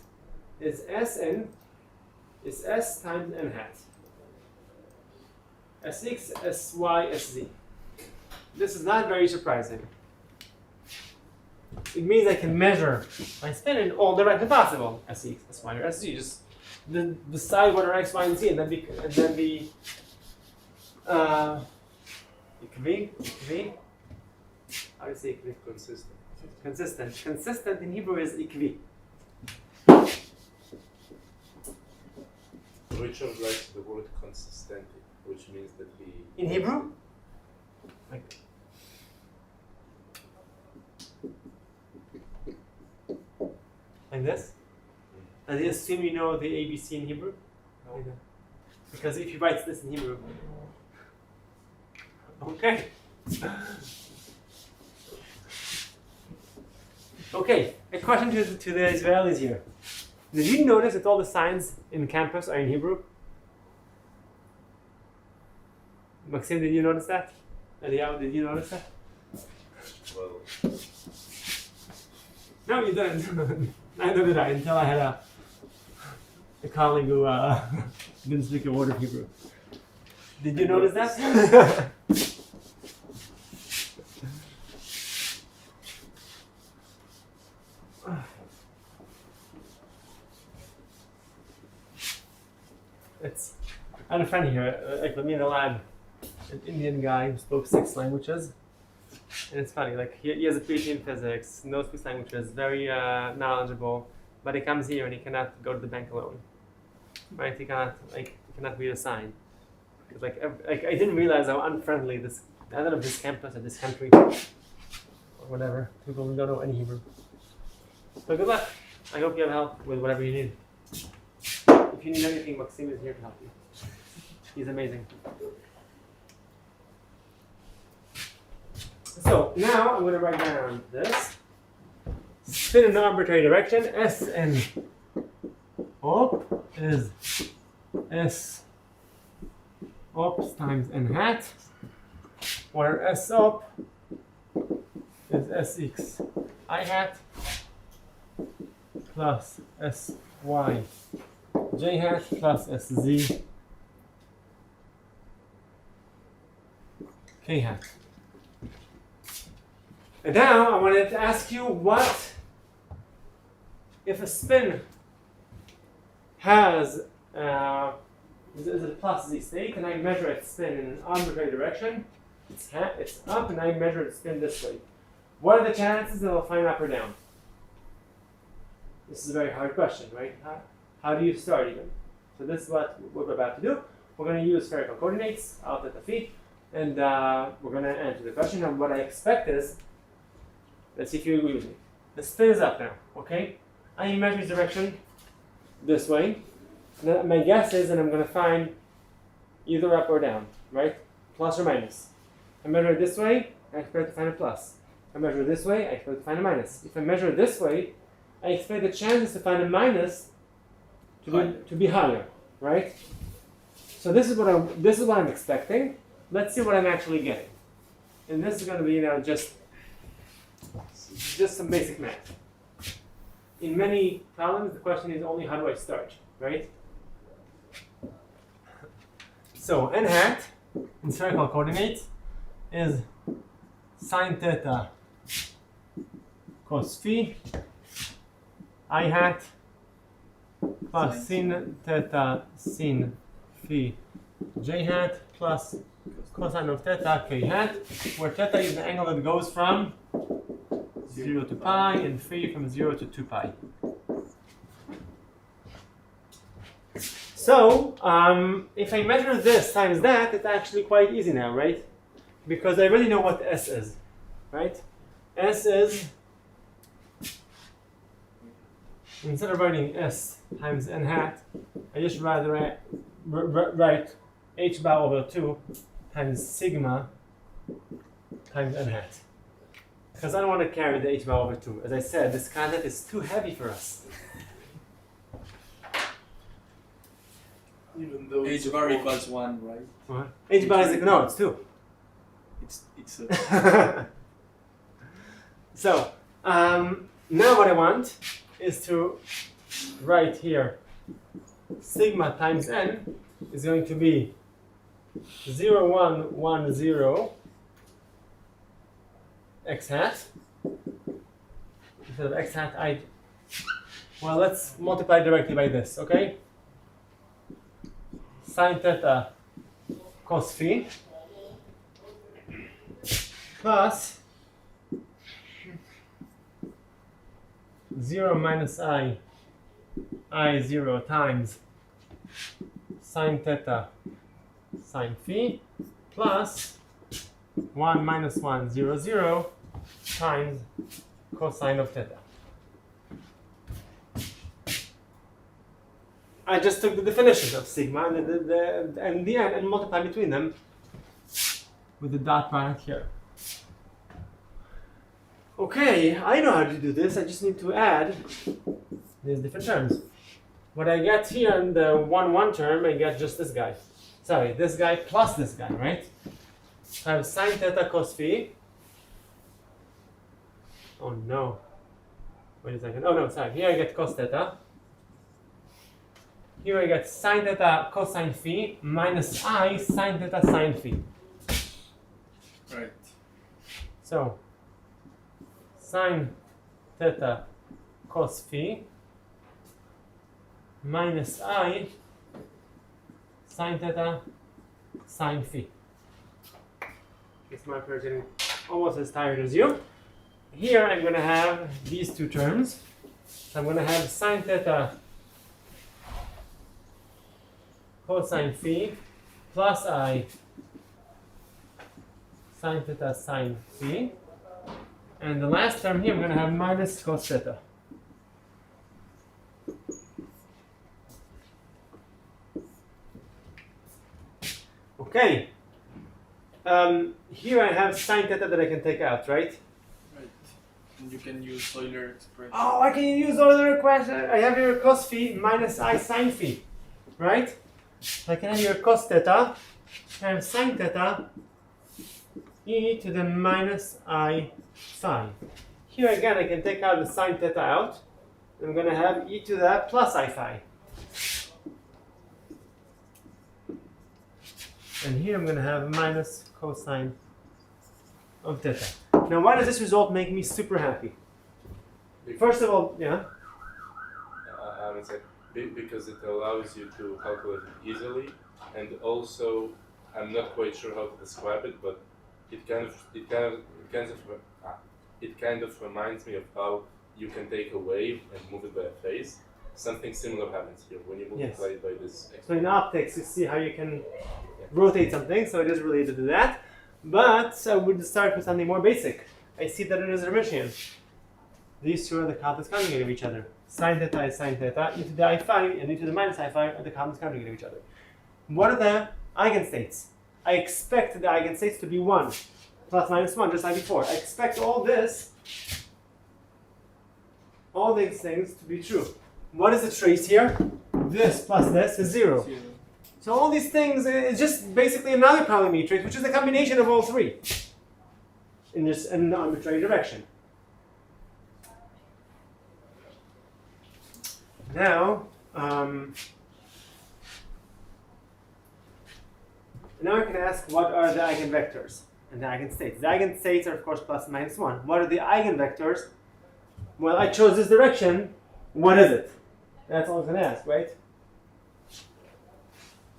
is Sn is S times n hat. Sx, Sy, Sz. This is not very surprising. It means I can measure my spin in all directions possible. Sx, Sy, or Sg. Just decide what are x, y, and z, and then be ikvi. How do you say ikvi? Consistent. Consistent. Consistent in Hebrew is ikvi. Which translates the word consistent, which means that he. In Hebrew? Like this? Does he assume you know the ABC in Hebrew? No. Because if he writes this in Hebrew. Okay. Okay, a question to the Israelis here. Did you notice that all the signs in campus are in Hebrew? Maxim, did you notice that? Eliyahu, did you notice that? Well, No, you didn't. Neither did I, until I had a colleague who didn't speak a word of Hebrew. Did you notice that? I had a friend here, like with me in the lab, an Indian guy who spoke 6 languages. And it's funny, like he has a PhD in physics, knows 6 languages, very knowledgeable, but he comes here and he cannot go to the bank alone. Right? He cannot read a sign. Like I didn't realize how unfriendly this, I don't know if this campus or this country or whatever, people who don't know any Hebrew. So good luck. I hope you have help with whatever you need. If you need anything, Maxim is here to help you. He's amazing. So now I'm going to write down this. Spin in an arbitrary direction. Sn op is S ops times n hat, where S op is Sx I hat plus Sy j hat plus Sz k hat. And now I wanted to ask you, what if a spin has is a plus z state, and I measure its spin in an arbitrary direction? It's up, and I measure its spin this way. What are the chances that it'll find up or down? This is a very hard question, right? How do you start even? So this is what we're about to do. We're going to use spherical coordinates, out at the feet, and we're going to answer the question. And what I expect is, let's see if you agree with me. The spin is up now, okay? I measure its direction this way. Now, my guess is that I'm going to find either up or down, right? Plus or minus. I measure it this way, I expect to find a plus. If I measure it this way, I expect to find a minus. If I measure it this way, I expect the chances to find a minus to be higher, right? So this is what I'm expecting. Let's see what I'm actually getting. And this is going to be just some basic math. In many problems, the question is only how do I start, right? So n hat in spherical coordinates is sine theta cos phi I hat plus sin theta sin phi j hat plus cosine of theta k hat, where theta is the angle that goes from 0 to pi and phi from 0 to 2 pi. So, if I measure this times that, it's actually quite easy now, right? Because I already know what S is, right? S is, instead of writing S times n hat, I just rather write h bar over 2 times sigma times n hat. Because I don't want to carry the h bar over 2. As I said, this content is too heavy for us. Even though H bar equals 1, right? What? H bar is no, it's 2. It's a So, now what I want is to write here sigma times n is going to be 0, 1, 1, 0 x hat. Instead of x hat, well, let's multiply directly by this, okay? Sine theta cos phi plus 0 minus I 0 times sine theta sine phi plus 1 minus 1 0 0 times cosine of theta. I just took the definition of sigma and the end and multiplied between them with the dot product here. Okay, I know how to do this. I just need to add these different terms. What I get here in the 1 term, I get just this guy. Sorry, this guy plus this guy, right? So I have sine theta cos phi. Oh no. Wait a second. Oh no, sorry. Here I get cos theta. Here I get sine theta cosine phi minus I sine theta sine phi. right. So sine theta cos phi minus I sine theta sine phi. It's my person almost as tired as you. Here I'm going to have these two terms. So I'm going to have sine theta cosine phi plus I sine theta sine phi. And the last term here I'm going to have minus cos theta. Okay. Here I have sine theta that I can take out, right? Right. And you can use Euler expression. Oh, I can use other equation. I have here cos phi minus I sine phi, right? I can have here cos theta and sine theta e to the minus I phi. Here again, I can take out the sine theta out. I'm going to have e to the plus I phi. And here I'm going to have minus cosine of theta. Now, why does this result make me super happy? First of all, yeah. I would say because it allows you to calculate it easily, and also I'm not quite sure how to describe it, but it kind of reminds me of how you can take a wave and move it by a phase. Something similar happens here when you multiply it by this. So in optics, you see how you can rotate something, so it is related to that. But I would start with something more basic. I see that it is Hermitian. These two are the complex conjugate of each other. Sine theta is sine theta, e to the I phi and e to the minus I phi are the complex conjugate of each other. What are the eigenstates? I expect the eigenstates to be 1, plus minus 1, just like before. I expect all these things to be true. What is the trace here? This plus this is 0. So all these things is just basically another Pauli matrix, which is a combination of all three in just an arbitrary direction. Now I can ask what are the eigenvectors and the eigenstates. The eigenstates are of course plus and minus 1. What are the eigenvectors? Well, I chose this direction. What is it? That's all I can ask, right?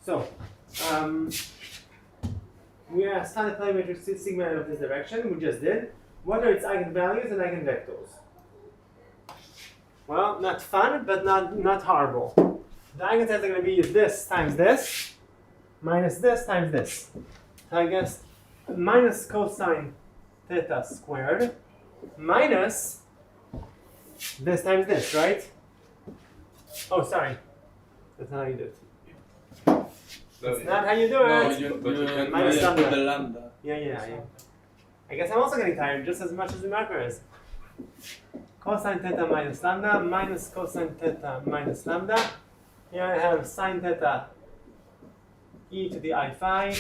So, we asked how to play matrix sigma of this direction. We just did. What are its eigenvalues and eigenvectors? Well, not fun, but not horrible. The eigenstates are going to be this times this, minus this times this. So I guess minus cosine theta squared minus this times this, right? Oh, sorry. That's not how you do it. That's not how you do No, it. you minus put lambda. the lambda. Yeah. I guess I'm also getting tired just as much as the marker is. Cosine theta minus lambda minus cosine theta minus lambda. Here I have sine theta e to the I phi.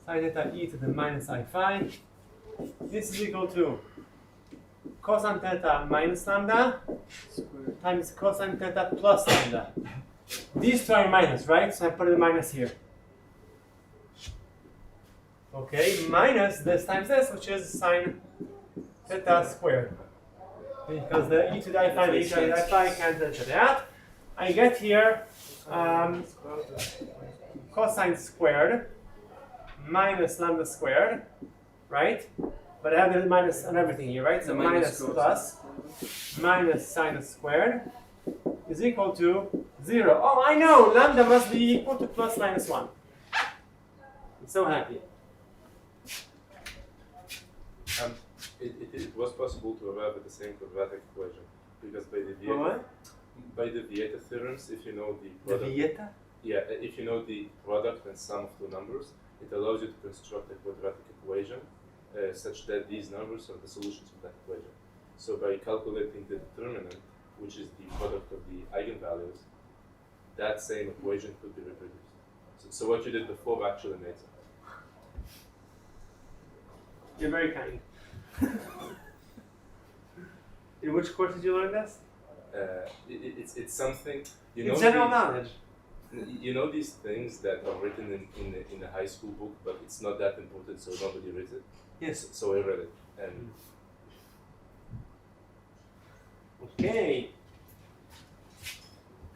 Sine theta e to the minus I phi. This is equal to cosine theta minus lambda times cosine theta plus lambda. These two are minus, right? So I put a minus here. Okay, minus this times this, which is sine theta squared. Because the e to the I phi and the e to the I phi cancel each other out. I get here cosine squared minus lambda squared, right? But I have the minus on everything here, right? So minus plus minus sine squared is equal to 0. Oh, I know! Lambda must be equal to plus minus 1. I'm so happy. It was possible to arrive at the same quadratic equation because by the Vieta theorems, if you know the product, if you know the product and sum of two numbers, it allows you to construct a quadratic equation such that these numbers are the solutions of that equation. So by calculating the determinant, which is the product of the eigenvalues, that same equation could be reproduced. So what you did before actually made sense. You're very kind. In which course did you learn this? It's something you know. It's general knowledge. You know these things that are written in a high school book, but it's not that important, so nobody reads it. Yes. So I read it, and Okay.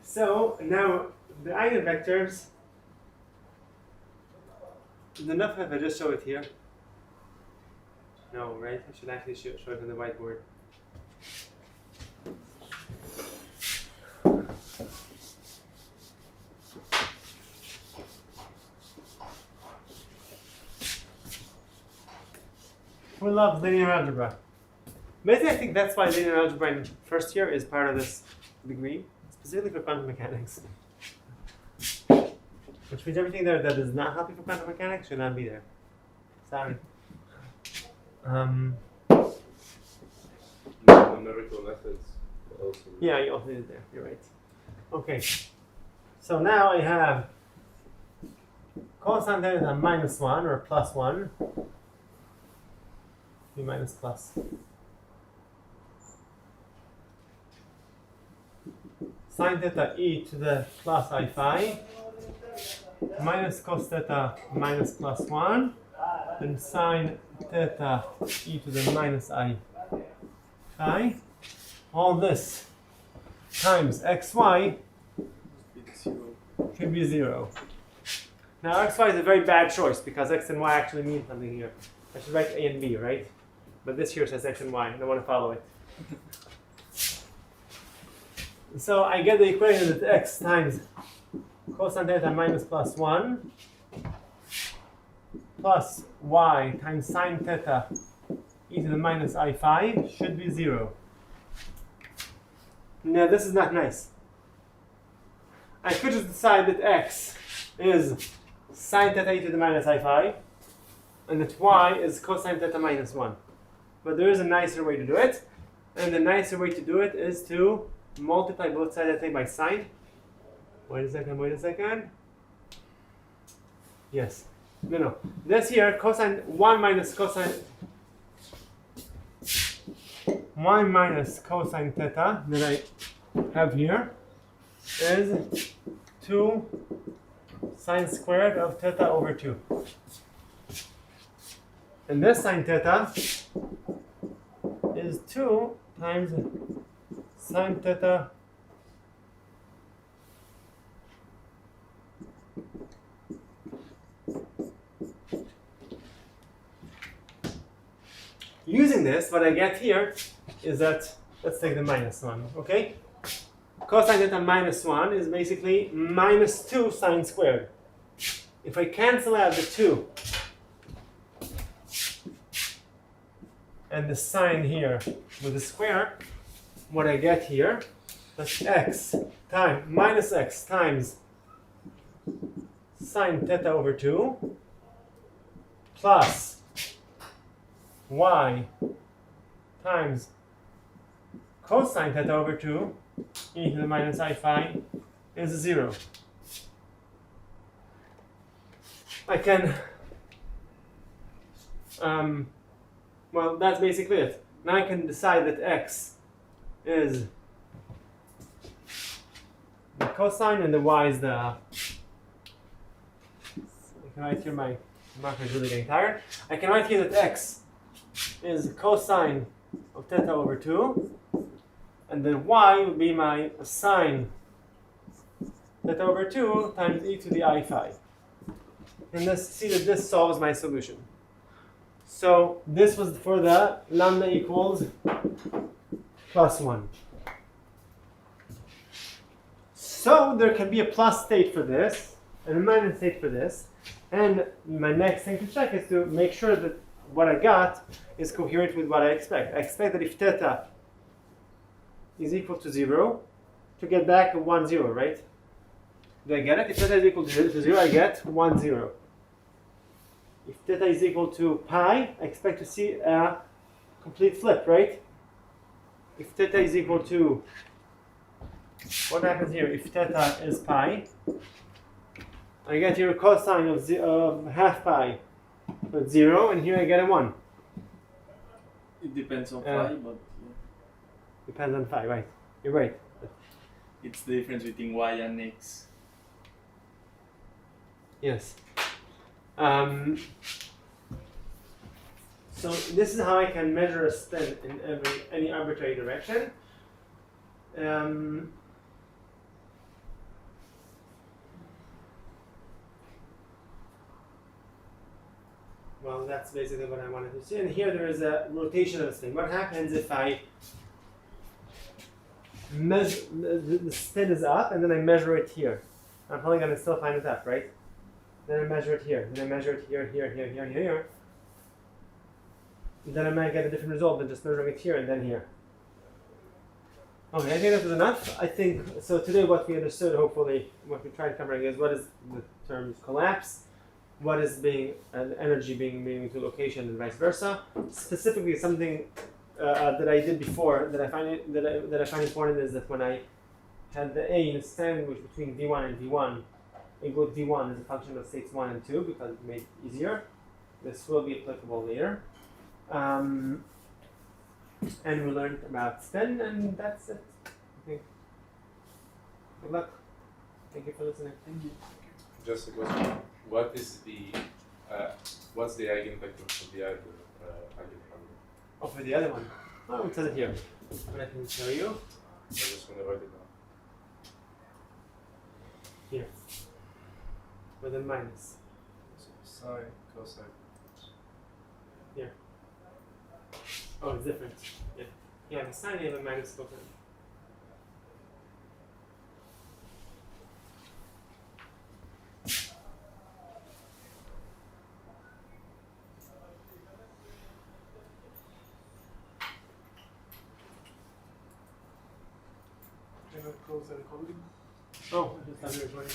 So now the eigenvectors. Is it enough if I just show it here? No, right? I should actually show it on the whiteboard. Who loves linear algebra? Basically, I think that's why linear algebra in first year is part of this degree, specifically for quantum mechanics. Which means everything there that is not helping for quantum mechanics should not be there. Sorry. numerical methods also. Yeah, you also need it there. You're right. Okay. So now I have cosine theta minus 1 or plus 1. B minus plus. Sine theta e to the plus I phi minus cos theta minus plus 1. Then sine theta e to the minus I phi. All this times xy should be 0. Now xy is a very bad choice because x and y actually mean something here. I should write a and b, right? But this here says x and y. I don't want to follow it. So I get the equation that x times cosine theta minus plus 1 plus y times sine theta e to the minus I phi should be 0. Now this is not nice. I could just decide that x is sine theta e to the minus I phi and that y is cosine theta minus 1. But there is a nicer way to do it. And the nicer way to do it is to multiply both sides, I think, by sine. Wait a second. Yes. No. This here, cosine 1 minus cosine theta that I have here is 2 sine squared of theta over 2. And this sine theta is 2 times sine theta using this, what I get here is that, let's take the minus 1, okay? Cosine theta minus 1 is basically minus 2 sine squared. If I cancel out the 2 and the sine here with the square, what I get here, that's x times minus x times sine theta over 2 plus y times cosine theta over 2 e to the minus I phi is 0. I can, well, that's basically it. Now I can decide that x is the cosine and the y is the, I can write here, my marker is really getting tired. I can write here that x is cosine of theta over 2, and then y would be my sine theta over 2 times e to the I phi. And let's see that this solves my solution. So this was for the lambda equals plus 1. So there can be a plus state for this and a minus state for this. And my next thing to check is to make sure that what I got is coherent with what I expect. I expect that if theta is equal to 0, to get back a 1, 0, right? Do I get it? If theta is equal to 0, I get 1, 0. If theta is equal to pi, I expect to see a complete flip, right? If theta is equal to, what happens here? If theta is pi, I get here a cosine of half pi, but 0, and here I get a 1. It depends on phi, but Depends on phi, right? You're right. it's the difference between y and x. Yes. So this is how I can measure a spin in any arbitrary direction. Well, that's basically what I wanted to see. And here there is a rotation of the spin. What happens if I measure the spin is up and then I measure it here? I'm probably going to still find it up, right? Then I measure it here. Then I measure it here, here, here, here, here. Then I might get a different result than just measuring it here and then here. Okay, I think that was enough. I think so. Today, what we understood, hopefully, what we tried covering is what is the term collapse, what is being energy being moved to location and vice versa. Specifically, something that I did before that I find important is that when I had the A in sandwich between V1 and V1, include V1 as a function of states 1 and 2 because it made it easier. This will be applicable later. And we learned about spin, and that's it. Okay. Good luck. Thank you for listening. Thank you. Just a question. What is the what's the eigenvector for the other eigenvalue? Oh, for the other one. Oh, it says it here. Let me show you. I just want to write it down. Here. With a minus. Sine, cosine. Here. Oh, it's different. Yeah. Yeah, I have a sine, I have a minus cosine. Can I close the recording? Oh, I just have your recording.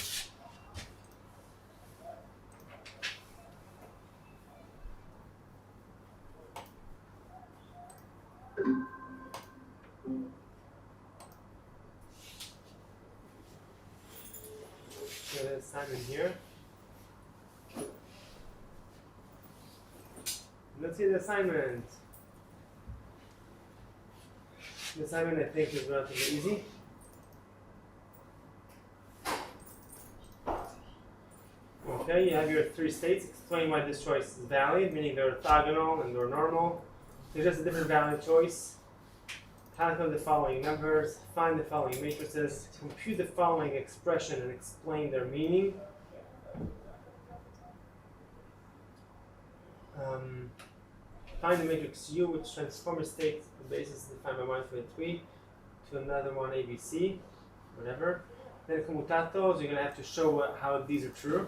So there's Simon here. Let's see the assignment. The assignment I think is relatively easy. Okay, you have your three states. Explain why this choice is valid, meaning they're orthogonal and they're normal. There's just a different valid choice. Calculate the following numbers, find the following matrices, compute the following expression and explain their meaning. Find the matrix U which transforms a state the basis defined by 1 through 3 to another one ABC, whatever. Then commutatos, you're going to have to show how these are true.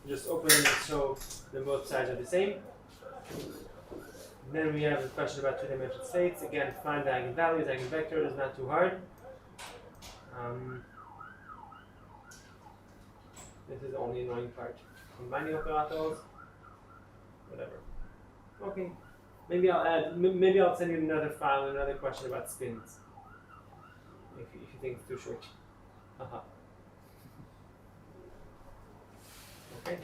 Just open them and show that both sides are the same. Then we have a question about two-dimensional states. Again, find the eigenvalues. Eigenvector is not too hard. This is the only annoying part. Combining operators, whatever. Okay, maybe I'll add. Maybe I'll send you another file, another question about spins. If you think it's too short. Okay.